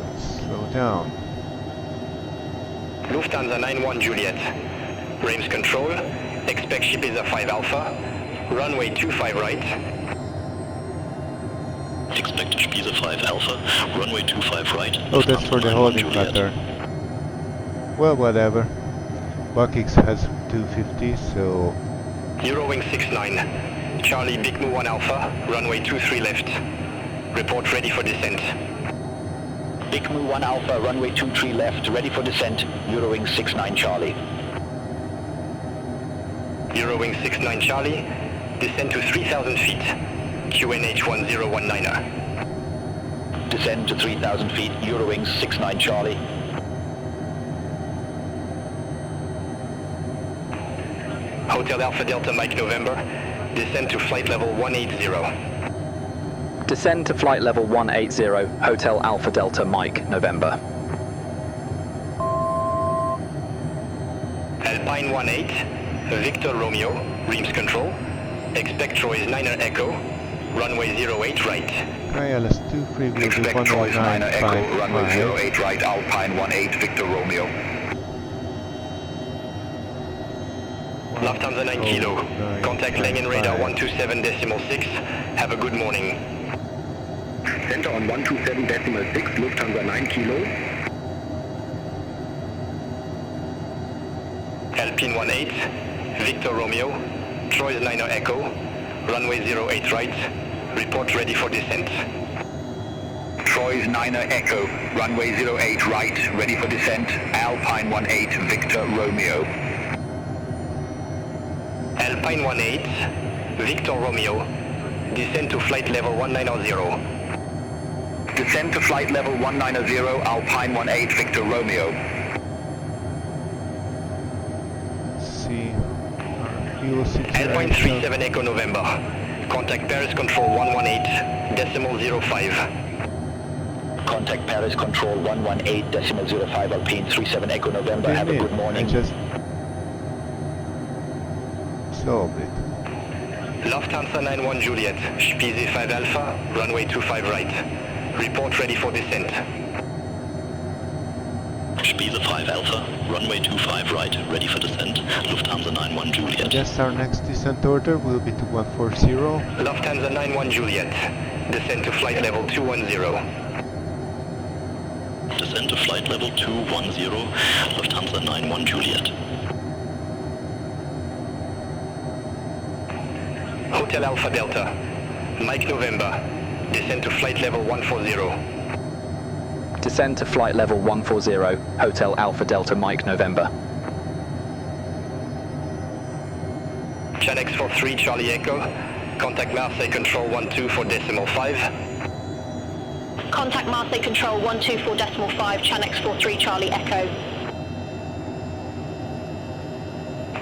Speaker 1: let's slow down.
Speaker 6: Lufthansa 91 Juliet, Reims Control, expect Shipeza 5 Alpha, runway 25 right.
Speaker 11: Expect Spiese 5 Alpha, runway 25 right.
Speaker 1: Oh, that's for the holding pattern. Well, whatever. Buckix has 250, so...
Speaker 6: Eurowing 69, Charlie Big Mo 1 Alpha, runway 23 left. Report ready for descent.
Speaker 8: Big Mo 1 Alpha, runway 23 left, ready for descent, Eurowing 69 Charlie.
Speaker 6: Eurowing 69 Charlie, descend to 3,000 feet. QNH 1019er.
Speaker 8: Descend to 3,000 feet, Eurowing 69 Charlie.
Speaker 6: Hotel Alpha Delta Mike November, descend to flight level 180.
Speaker 4: Descend to flight level 180, Hotel Alpha Delta Mike November.
Speaker 6: Alpine 18, Victor Romeo, Reims Control, expect Troy's 9er Echo, runway 08 right.
Speaker 1: ILS-2 free will be
Speaker 7: Expect Troy's 9er Echo, runway
Speaker 1: 109.5.
Speaker 7: 08 right, Alpine 18 Victor Romeo.
Speaker 6: Lufthansa 9 Kilo, contact Langen Radar 127.6, have a good morning.
Speaker 7: Center on 127.6, Lufthansa 9 Kilo.
Speaker 6: Alpine 18, Victor Romeo, Troy's 9er Echo, runway 08 right, report ready for descent.
Speaker 7: Troy's 9er Echo, runway 08 right, ready for descent, Alpine 18 Victor Romeo.
Speaker 6: Alpine 18, Victor Romeo, descend to flight level 190.
Speaker 7: Descend to flight level 190, Alpine 18 Victor Romeo.
Speaker 1: See our fuel situation.
Speaker 6: Alpine 37 Echo November, contact Paris Control 118.05.
Speaker 8: Contact Paris Control 118.05, Alpine 37 Echo November, have a good morning.
Speaker 1: I just solved it.
Speaker 6: Lufthansa 91 Juliet, Spiese 5 Alpha, runway 25 right. Report ready for descent.
Speaker 11: Spiese 5 Alpha, runway 25 right, ready for descent, Lufthansa 91
Speaker 1: I
Speaker 11: Juliet.
Speaker 1: guess our next descent order will be to 140.
Speaker 6: Lufthansa 91 Juliet, descend to flight level 210.
Speaker 11: Descend to flight level 210, Lufthansa 91 Juliet.
Speaker 6: Hotel Alpha Delta, Mike November, descend to flight level 140.
Speaker 4: Descend to flight level 140, Hotel Alpha Delta Mike November.
Speaker 6: Chanex 43 Charlie Echo, contact Marseille Control 124.5.
Speaker 9: Contact Marseille Control 124.5, Chanex 43 Charlie Echo.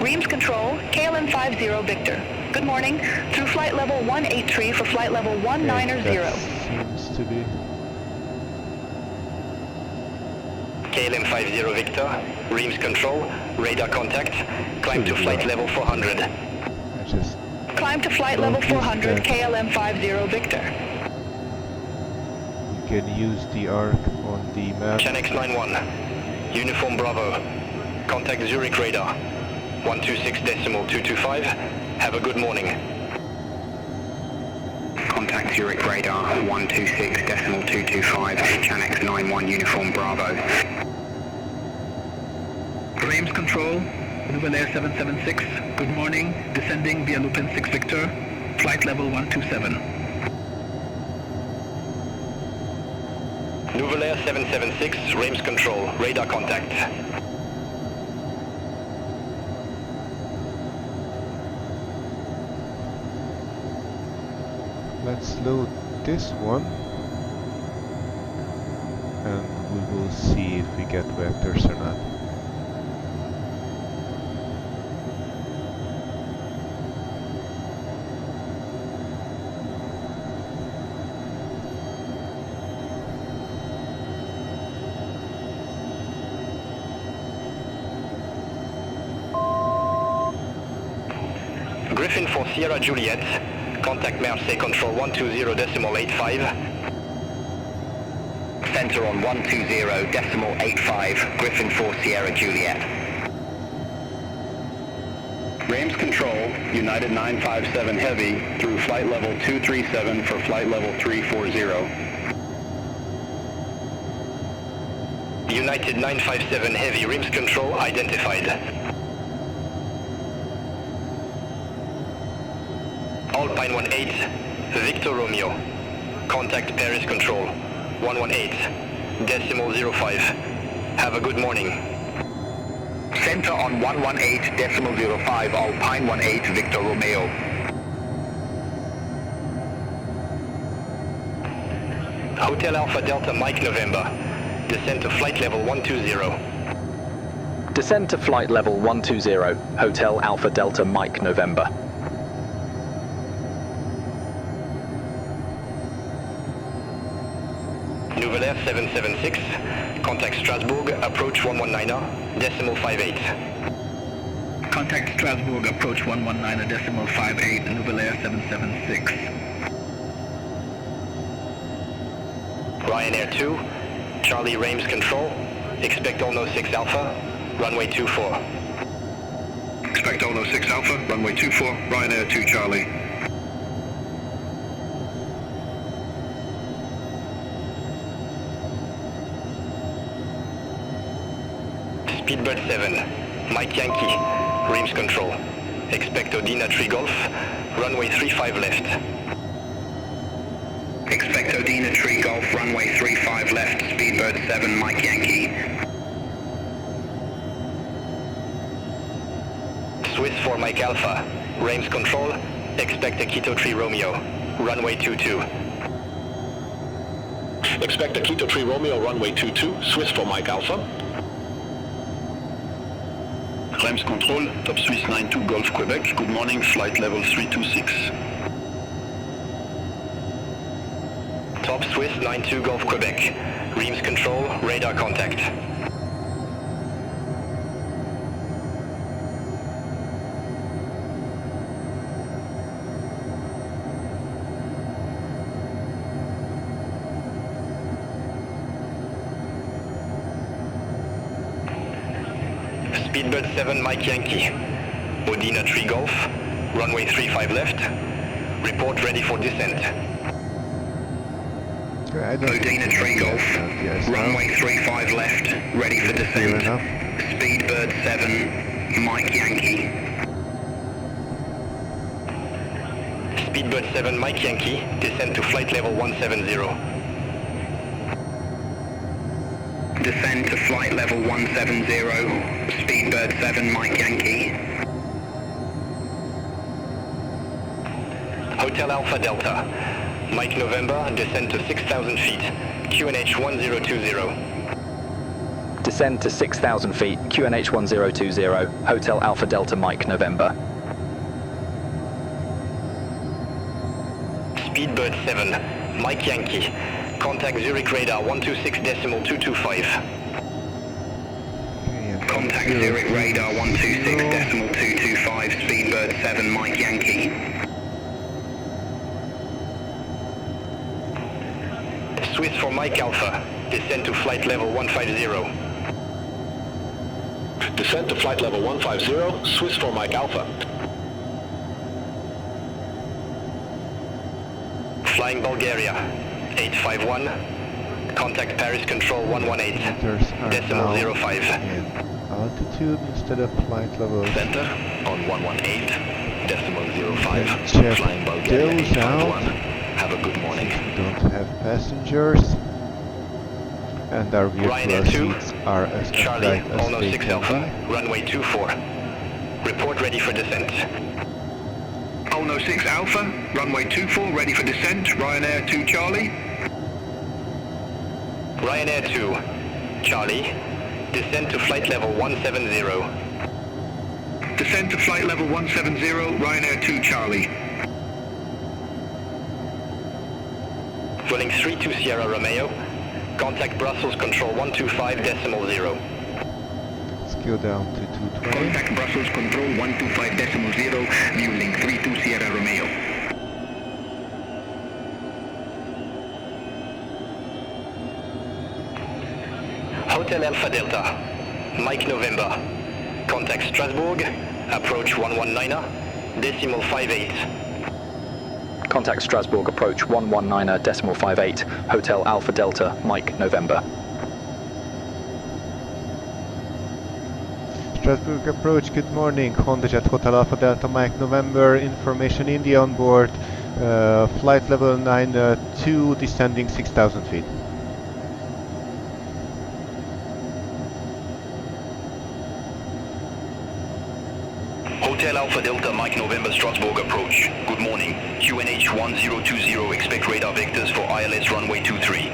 Speaker 12: Reims Control, KLM 50 Victor. Good morning. Through flight level 183 for flight level 190.
Speaker 1: Seems to be.
Speaker 6: KLM 50 Victor, Reims Control, radar contact, climb to flight level 400.
Speaker 12: Climb to flight level 400, KLM 50 Victor.
Speaker 1: You can use the arc on the map.
Speaker 6: Chanex 91, Uniform Bravo, contact Zurich radar, 126.225, have a good morning.
Speaker 7: Contact Zurich radar 126.225, Chanex 91 Uniform Bravo.
Speaker 13: Reims Control, Nouvelle Air 776, good morning, descending via Lupin 6 Victor, flight level 127.
Speaker 6: Nouvelle Air 776, Reims Control, radar contact.
Speaker 1: Let's load this one and we will see if we get vectors or not.
Speaker 6: Griffin for Sierra Juliet, contact Marseille Control 120.85.
Speaker 7: Center on 120.85, Griffin for Sierra Juliet. Reims Control, United 957 Heavy, through flight level 237 for flight level 340.
Speaker 6: United 957 Heavy, Reims Control identified. Alpine 18, Victor Romeo, contact Paris Control, 118.05, have a good morning.
Speaker 7: Center on 118.05, Alpine 18, Victor Romeo.
Speaker 6: Hotel Alpha Delta Mike November, descend to flight level 120.
Speaker 4: Descend to flight level 120, Hotel Alpha Delta Mike November.
Speaker 6: Nouvelle Air 776, contact Strasbourg, approach 119.58.
Speaker 13: Contact Strasbourg, approach 119.58, Nouvelle Air 776.
Speaker 6: Ryanair 2, Charlie Reims Control, expect all 06 Alpha, runway 24.
Speaker 14: Expect all 06 Alpha, runway 24, Ryanair 2 Charlie.
Speaker 6: Speedbird 7, Mike Yankee, Reims Control. Expect Odina 3 Golf, runway 35 left.
Speaker 7: Expect Odina 3 Golf, runway 35 left, Speedbird 7, Mike Yankee.
Speaker 6: Swiss 4 Mike Alpha, Reims Control. Expect a Quito 3 Romeo, runway 22.
Speaker 15: Expect a Quito 3 Romeo, runway 22, Swiss 4 Mike Alpha.
Speaker 5: Reims Control, Top Swiss 92 Golf Quebec, good morning, flight level 326.
Speaker 6: Top Swiss 92 Golf Quebec, Reims Control, radar contact. Speedbird 7 Mike Yankee, Odina 3 Golf, runway 35 left, report ready for descent.
Speaker 7: Odina 3 Golf, runway 35 left, ready for descent. Speedbird 7, Mike Yankee.
Speaker 6: Speedbird 7 Mike Yankee, descend to flight level 170.
Speaker 7: Descend to flight level 170, Speedbird 7 Mike Yankee.
Speaker 6: Hotel Alpha Delta, Mike November, descend to 6,000 feet, QNH 1020.
Speaker 4: Descend to 6,000 feet, QNH 1020, Hotel Alpha Delta Mike November.
Speaker 6: Speedbird 7, Mike Yankee, contact Zurich radar 126.225.
Speaker 7: Contact Zurich radar 126.225, Speedbird 7 Mike Yankee.
Speaker 6: Swiss for Mike Alpha, descend to flight level 150.
Speaker 15: Descend to flight level 150, Swiss for Mike Alpha.
Speaker 6: Flying Bulgaria, 851, contact Paris Control 118.05.
Speaker 1: Altitude instead of flight level.
Speaker 15: Center on 118.05.
Speaker 1: Check
Speaker 15: Flying Bulgaria
Speaker 1: those out.
Speaker 15: Have a good morning.
Speaker 1: We don't have passengers. And our virtual seats are as
Speaker 6: Charlie,
Speaker 1: tight as
Speaker 6: Ono
Speaker 1: they
Speaker 6: 6
Speaker 1: can
Speaker 6: Alpha,
Speaker 1: be.
Speaker 6: runway 24. Report ready for descent.
Speaker 14: Ono 6 Alpha, runway 24, ready for descent, Ryanair 2 Charlie.
Speaker 6: Ryanair 2, Charlie, descend to flight level 170.
Speaker 14: Descend to flight level 170, Ryanair 2 Charlie.
Speaker 6: Running 32 Sierra Romeo, contact Brussels Control 125.0.
Speaker 1: Let's go down to 220.
Speaker 7: Contact Brussels Control 125.0, view link 32 Sierra Romeo.
Speaker 6: Hotel Alpha Delta, Mike November, contact Strasbourg, approach 119.58.
Speaker 4: Contact Strasbourg approach 119.58, Hotel Alpha Delta Mike November.
Speaker 1: Strasbourg approach, good morning. HondaJet Hotel Alpha Delta Mike November, information India on board, flight level 92, descending 6,000 feet.
Speaker 3: Hotel Alpha Delta Mike November Strasbourg approach. Good morning. QNH 1020, expect radar vectors for ILS runway 23.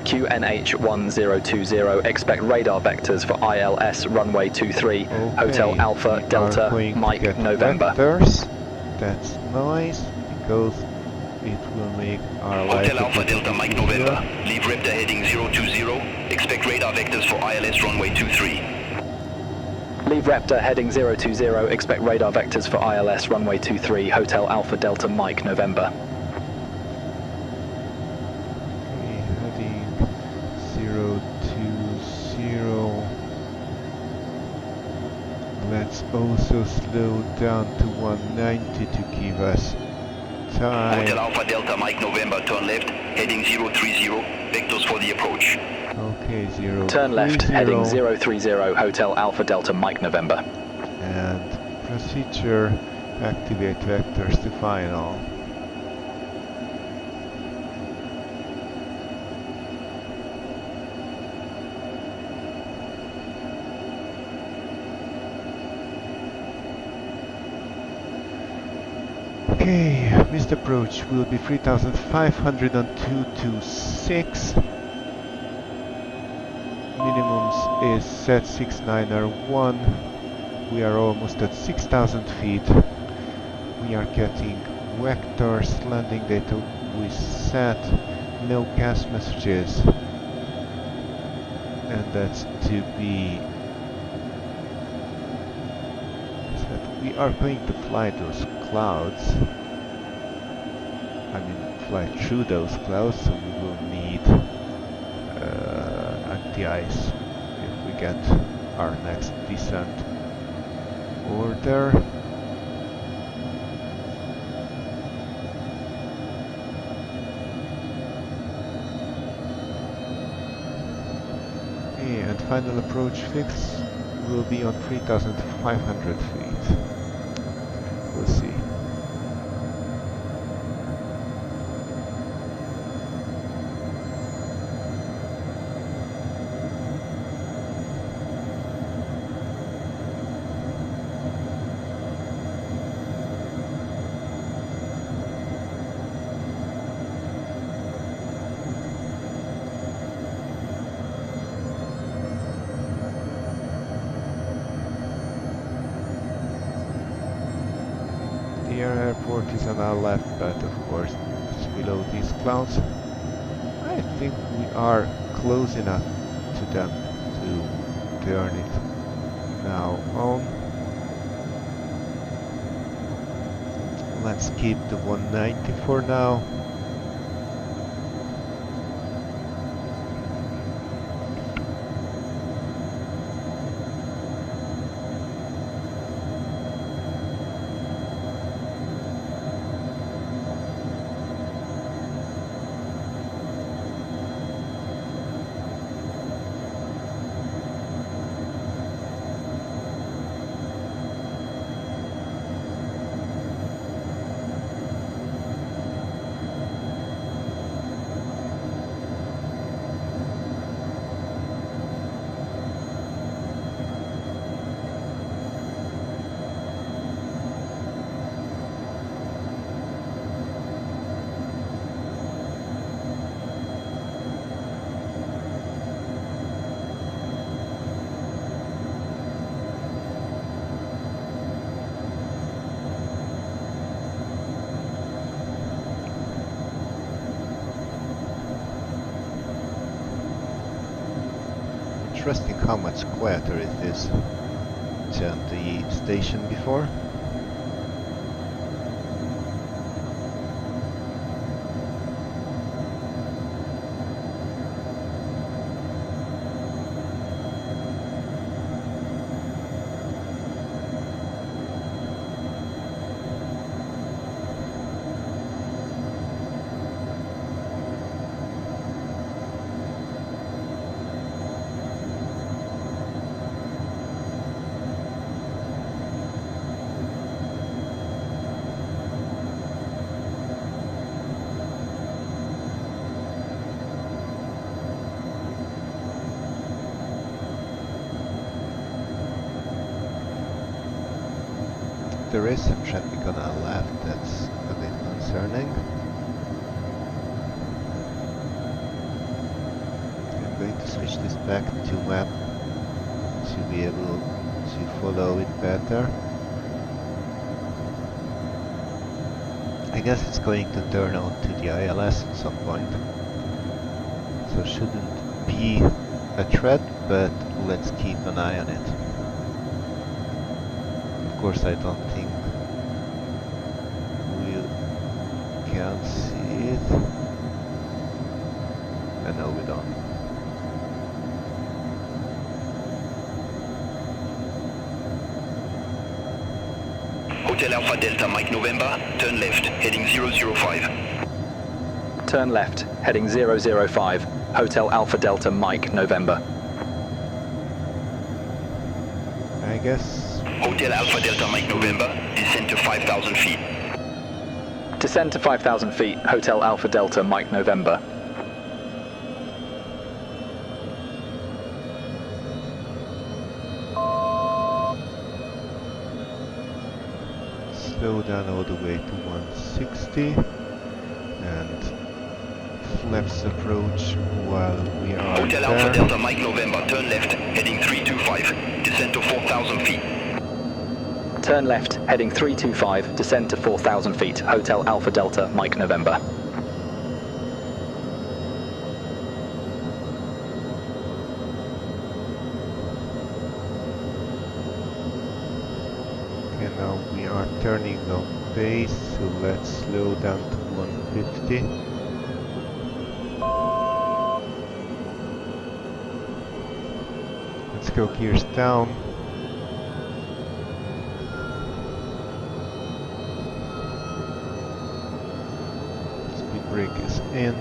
Speaker 4: QNH 1020, expect radar vectors for ILS runway 23,
Speaker 1: Okay,
Speaker 4: Hotel Alpha
Speaker 1: we
Speaker 4: Delta
Speaker 1: are going to
Speaker 4: Mike
Speaker 1: get
Speaker 4: November.
Speaker 1: Vectors. That's nice because it will make our life
Speaker 3: Hotel Alpha Delta Mike November, leave Raptor heading 020, expect radar vectors for ILS runway 23.
Speaker 4: Leave Raptor heading 020, expect radar vectors for ILS runway 23, Hotel Alpha Delta Mike November.
Speaker 1: Okay, heading 020. Let's also slow down to 190 to give us time.
Speaker 3: Hotel Alpha Delta Mike November, turn left, heading 030, vectors for the approach.
Speaker 1: Okay, 030.
Speaker 4: Turn left, heading 030, Hotel Alpha Delta Mike November.
Speaker 1: And procedure, activate vectors to final. Okay, missed approach will be 3,500 on 226. Minimums is set 6901. We are almost at 6,000 feet. We are getting vectors, landing data we set, no gas messages. And that's to be said. We are going to fly those clouds. I mean, fly through those clouds, so we will need anti-ice if we get our next descent order. And final approach fix will be on 3,500 feet. We'll see. it is on our left, but of course it's below these clouds. I think we are close enough to them to turn it now on. Let's keep the 190 for now. Interesting how much quieter it is than the station before. There is some traffic on our left, that's a bit concerning. I'm going to switch this back to map to be able to follow it better. I guess it's going to turn on to the ILS at some point, so shouldn't be a threat, but let's keep an eye on it. Of course, I don't think we can see it. And no, we don't.
Speaker 8: Hotel Alpha Delta Mike November, turn left, heading 005.
Speaker 4: Turn left, heading 005. Hotel Alpha Delta Mike November.
Speaker 1: I guess.
Speaker 8: Hotel Alpha Delta Mike November, descend to 5,000 feet.
Speaker 4: Descend to 5,000 feet, Hotel Alpha Delta Mike November.
Speaker 1: Slow down all the way to 160 and flaps approach while we are
Speaker 8: Hotel
Speaker 1: there.
Speaker 8: Alpha Delta Mike November, turn left, heading 325, descend to 4,000 feet.
Speaker 4: Turn left, heading 325, descend to 4,000 feet, Hotel Alpha Delta Mike November.
Speaker 1: Okay, now we are turning on base, so let's slow down to 150. Let's go gears down. Brake is in.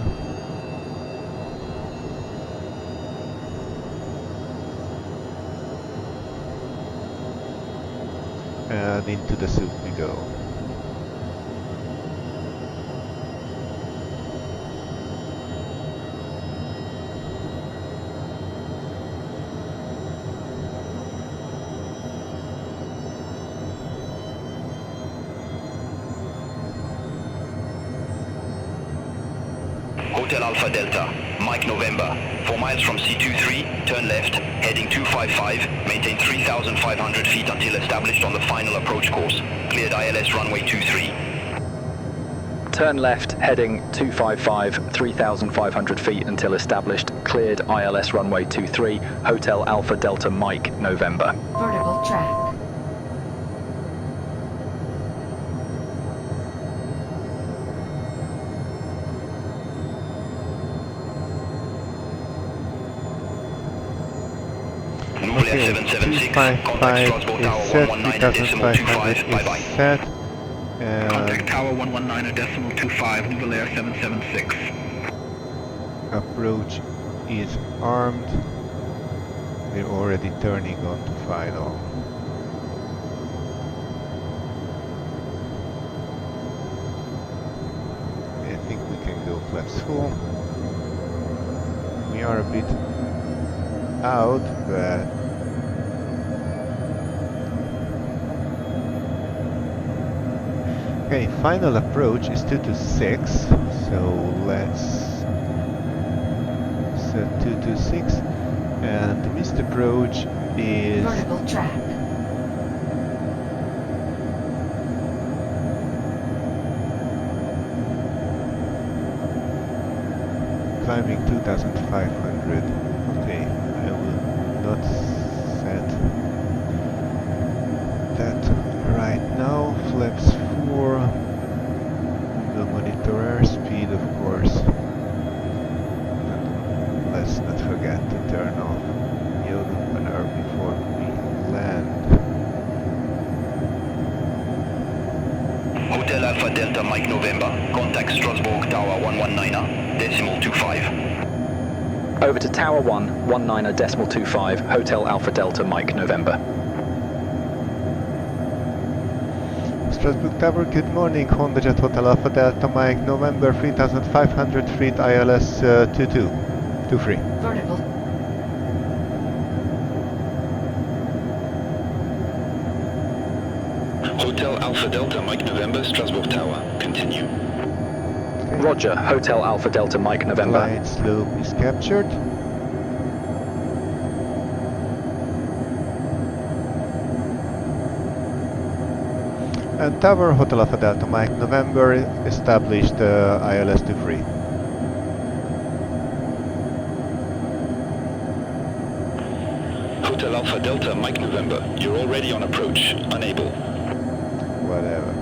Speaker 1: And into the soup we go.
Speaker 8: Hotel Alpha Delta, Mike November, 4 miles from C23, turn left, heading 255, maintain 3,500 feet until established on the final approach course. Cleared ILS runway 23.
Speaker 4: Turn left, heading 255, 3,500 feet until established. Cleared ILS runway 23, Hotel Alpha Delta Mike, November.
Speaker 2: Vertical track.
Speaker 1: Okay, 255 is set, 3,500 is set.
Speaker 13: Contact Tower 119.25, Nouvelle Air 776.
Speaker 1: Approach is armed. We're already turning on to final. I think we can go flaps full. We are a bit out, but okay, final approach is 226, so let's set 226, and the missed approach is
Speaker 2: vertical track.
Speaker 1: climbing 2,500. Okay, I will not set that right now. Flaps 4. We'll monitor airspeed, of course. And let's not forget to turn off the opener before we land.
Speaker 7: Hotel Alpha Delta Mike November. Contact Strasbourg Tower 119.25.
Speaker 4: Over to Tower 119.25, Hotel Alpha Delta Mike, November.
Speaker 1: Strasbourg Tower, good morning. HondaJet Hotel Alpha Delta Mike November, 3,500 feet ILS 23.
Speaker 2: Vertical.
Speaker 3: Hotel Alpha Delta Mike November, Strasbourg Tower. Continue.
Speaker 1: Okay.
Speaker 4: Roger, Hotel Alpha Delta Mike, November.
Speaker 1: Flight slope is captured. And Tower Hotel Alpha Delta Mike November established ILS 23.
Speaker 3: Hotel Alpha Delta Mike November, you're already on approach. Unable.
Speaker 1: Whatever.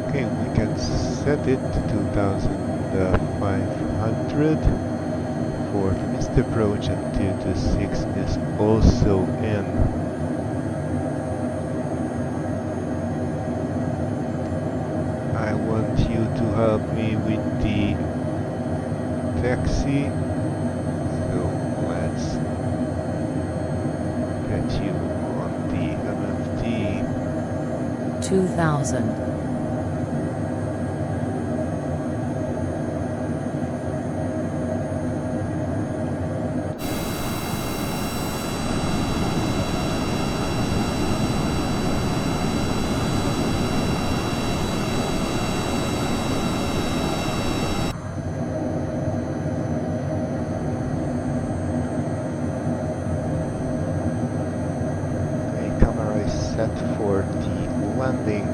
Speaker 1: Okay, we can set it to 2,500. For the missed approach, and 226 is also in. I want you to help me with the taxi. So let's get you on the MFT.
Speaker 16: 2000.
Speaker 1: Set for the landing.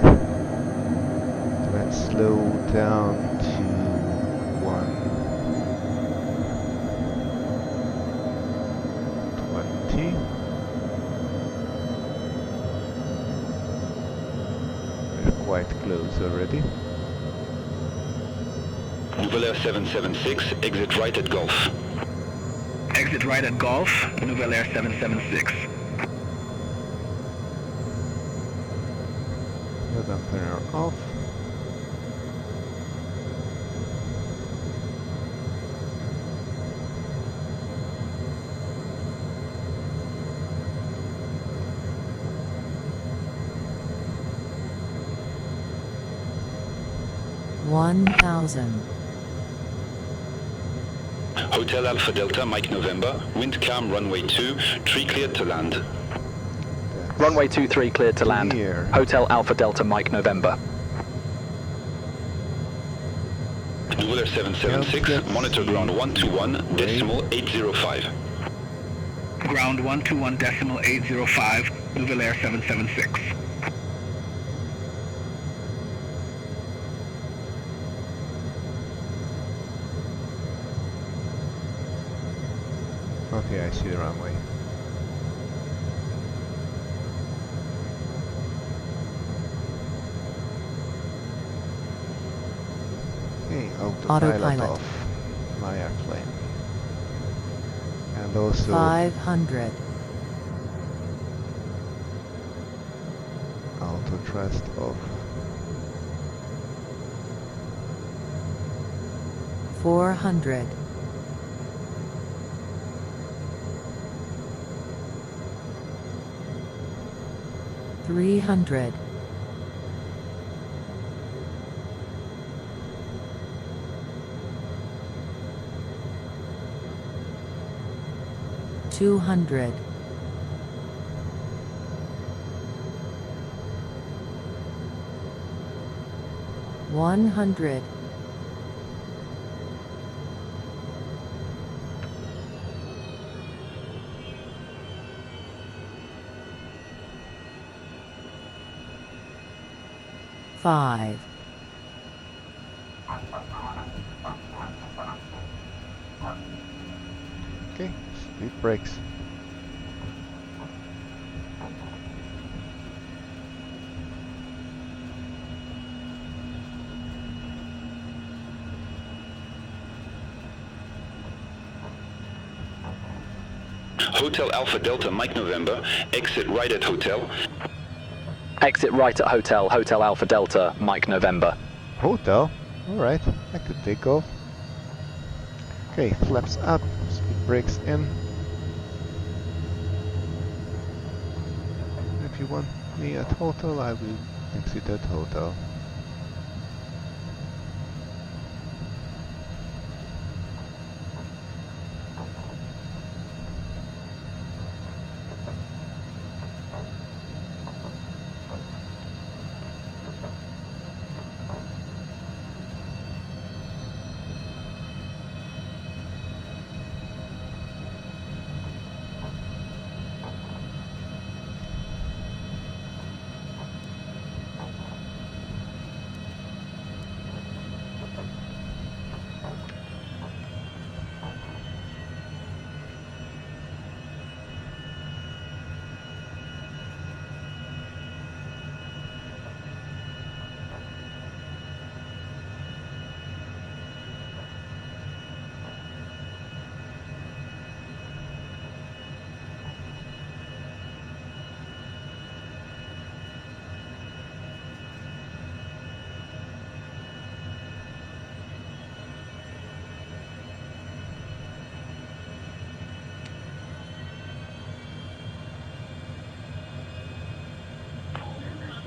Speaker 1: Let's slow down to 120. We're quite close already.
Speaker 3: Nouvelle Air 776, exit right at Golf.
Speaker 13: Exit right at Golf, Nouvelle Air 776.
Speaker 1: Dampener off.
Speaker 3: Hotel Alpha Delta Mike November, wind calm runway 2, tree cleared to land.
Speaker 4: Runway 23 cleared to land.
Speaker 1: Clear.
Speaker 4: Hotel Alpha Delta Mike November.
Speaker 3: Nouvelle Air 776, monitor ground 121.805.
Speaker 13: Ground 121.805, Nouvelle Air 776.
Speaker 1: Okay, I see the runway. Okay, autopilot off my airplane. And also
Speaker 16: 500.
Speaker 1: Auto thrust off.
Speaker 16: 400. 300. 200. 100. 5.
Speaker 1: Okay, speed brakes.
Speaker 3: Hotel Alpha Delta Mike November, exit right at hotel.
Speaker 4: Exit right at hotel, Hotel Alpha Delta, Mike November.
Speaker 1: Hotel? Alright, I could take off. Okay, flaps up, speed brakes in. If you want me at hotel, I will exit at hotel.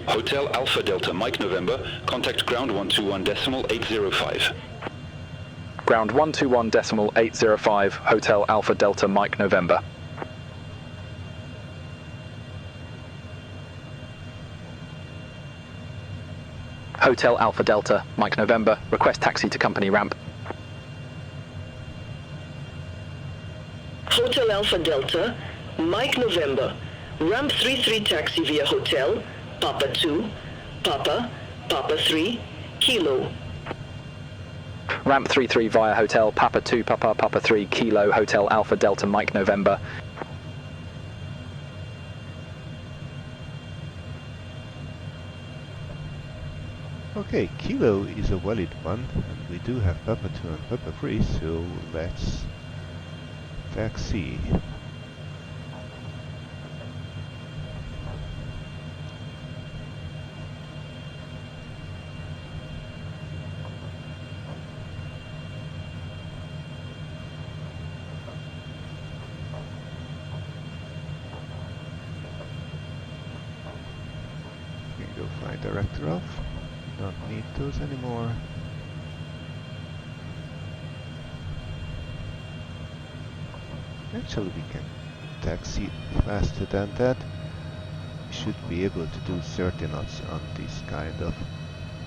Speaker 3: Hotel Alpha Delta Mike November, contact ground 121.805.
Speaker 4: Ground 121.805, Hotel Alpha Delta Mike November. Hotel Alpha Delta Mike November, request taxi to company ramp.
Speaker 10: Hotel Alpha Delta, Mike November, ramp 33 taxi via hotel, Papa 2, Papa, Papa 3, Kilo.
Speaker 4: Ramp 33 via hotel, Papa 2, Papa, Papa 3, Kilo, Hotel Alpha Delta Mike November.
Speaker 1: Okay, Kilo is a valid one, and we do have Papa 2 and Papa 3, so let's taxi. Go flight director off. Don't need those anymore. Actually, we can taxi faster than that. We should be able to do 30 knots on these kind of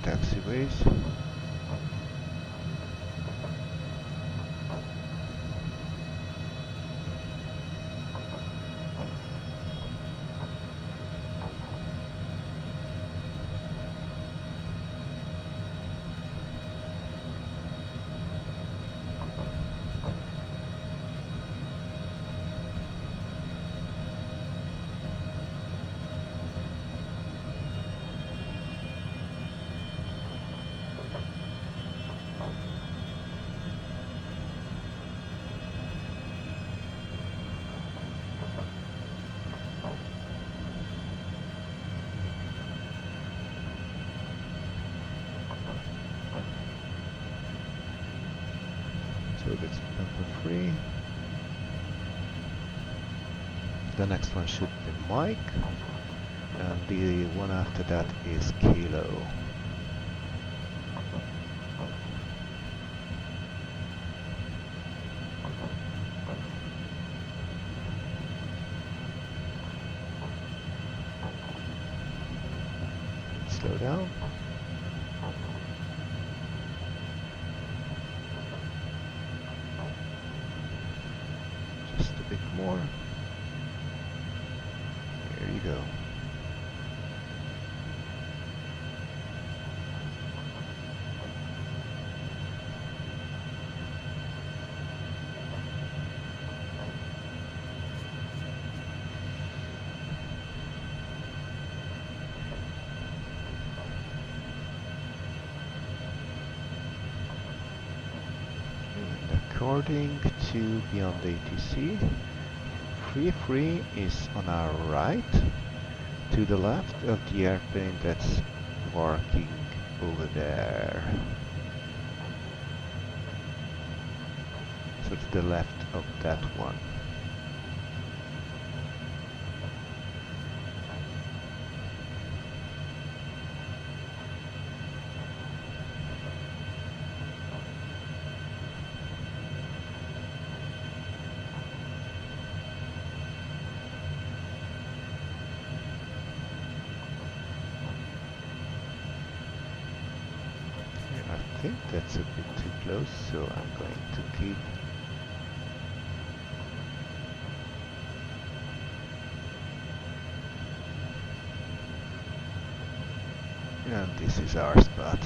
Speaker 1: taxiways. So that's number 3. The next one should be Mike, and the one after that is Kilo. Slow down. Just a bit more. There you go. According to BeyondATC, free is on our right, to the left of the airplane that's parking over there. So to the left of that one. I think that's a bit too close, so I'm going to keep and this is our spot.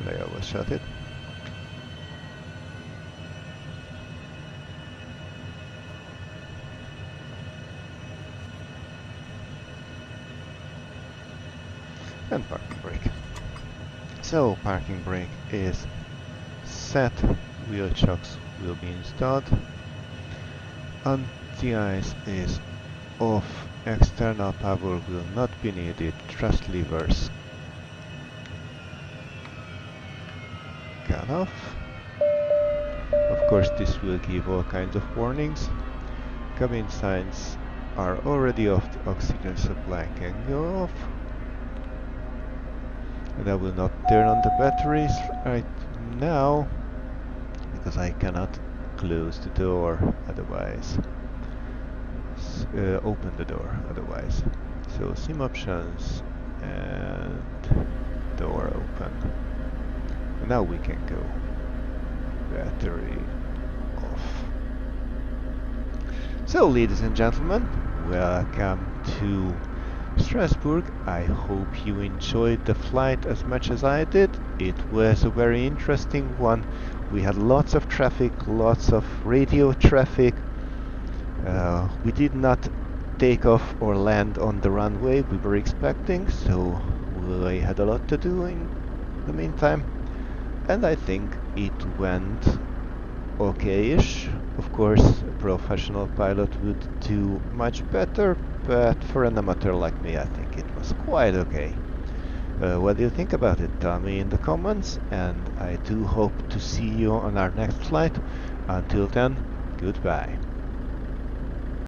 Speaker 1: But I overshot it. And parking brake. So parking brake is set, wheel chocks will be installed, anti-ice is off, external power will not be needed, thrust levers cut off. Of course this will give all kinds of warnings. Cabin signs are already off, the oxygen supply can go off. And I will not turn on the batteries right now because I cannot close the door otherwise. Open the door otherwise. So sim options and door open. And now we can go. Battery off. So ladies and gentlemen, welcome to Strasbourg. I hope you enjoyed the flight as much as I did. It was a very interesting one. We had lots of traffic, lots of radio traffic. We did not take off or land on the runway we were expecting, so we had a lot to do in the meantime. And I think it went okay-ish. Of course, a professional pilot would do much better, but for an amateur like me, I think it was quite okay. What do you think about it? Tell me in the comments, and I do hope to see you on our next flight. Until then, goodbye.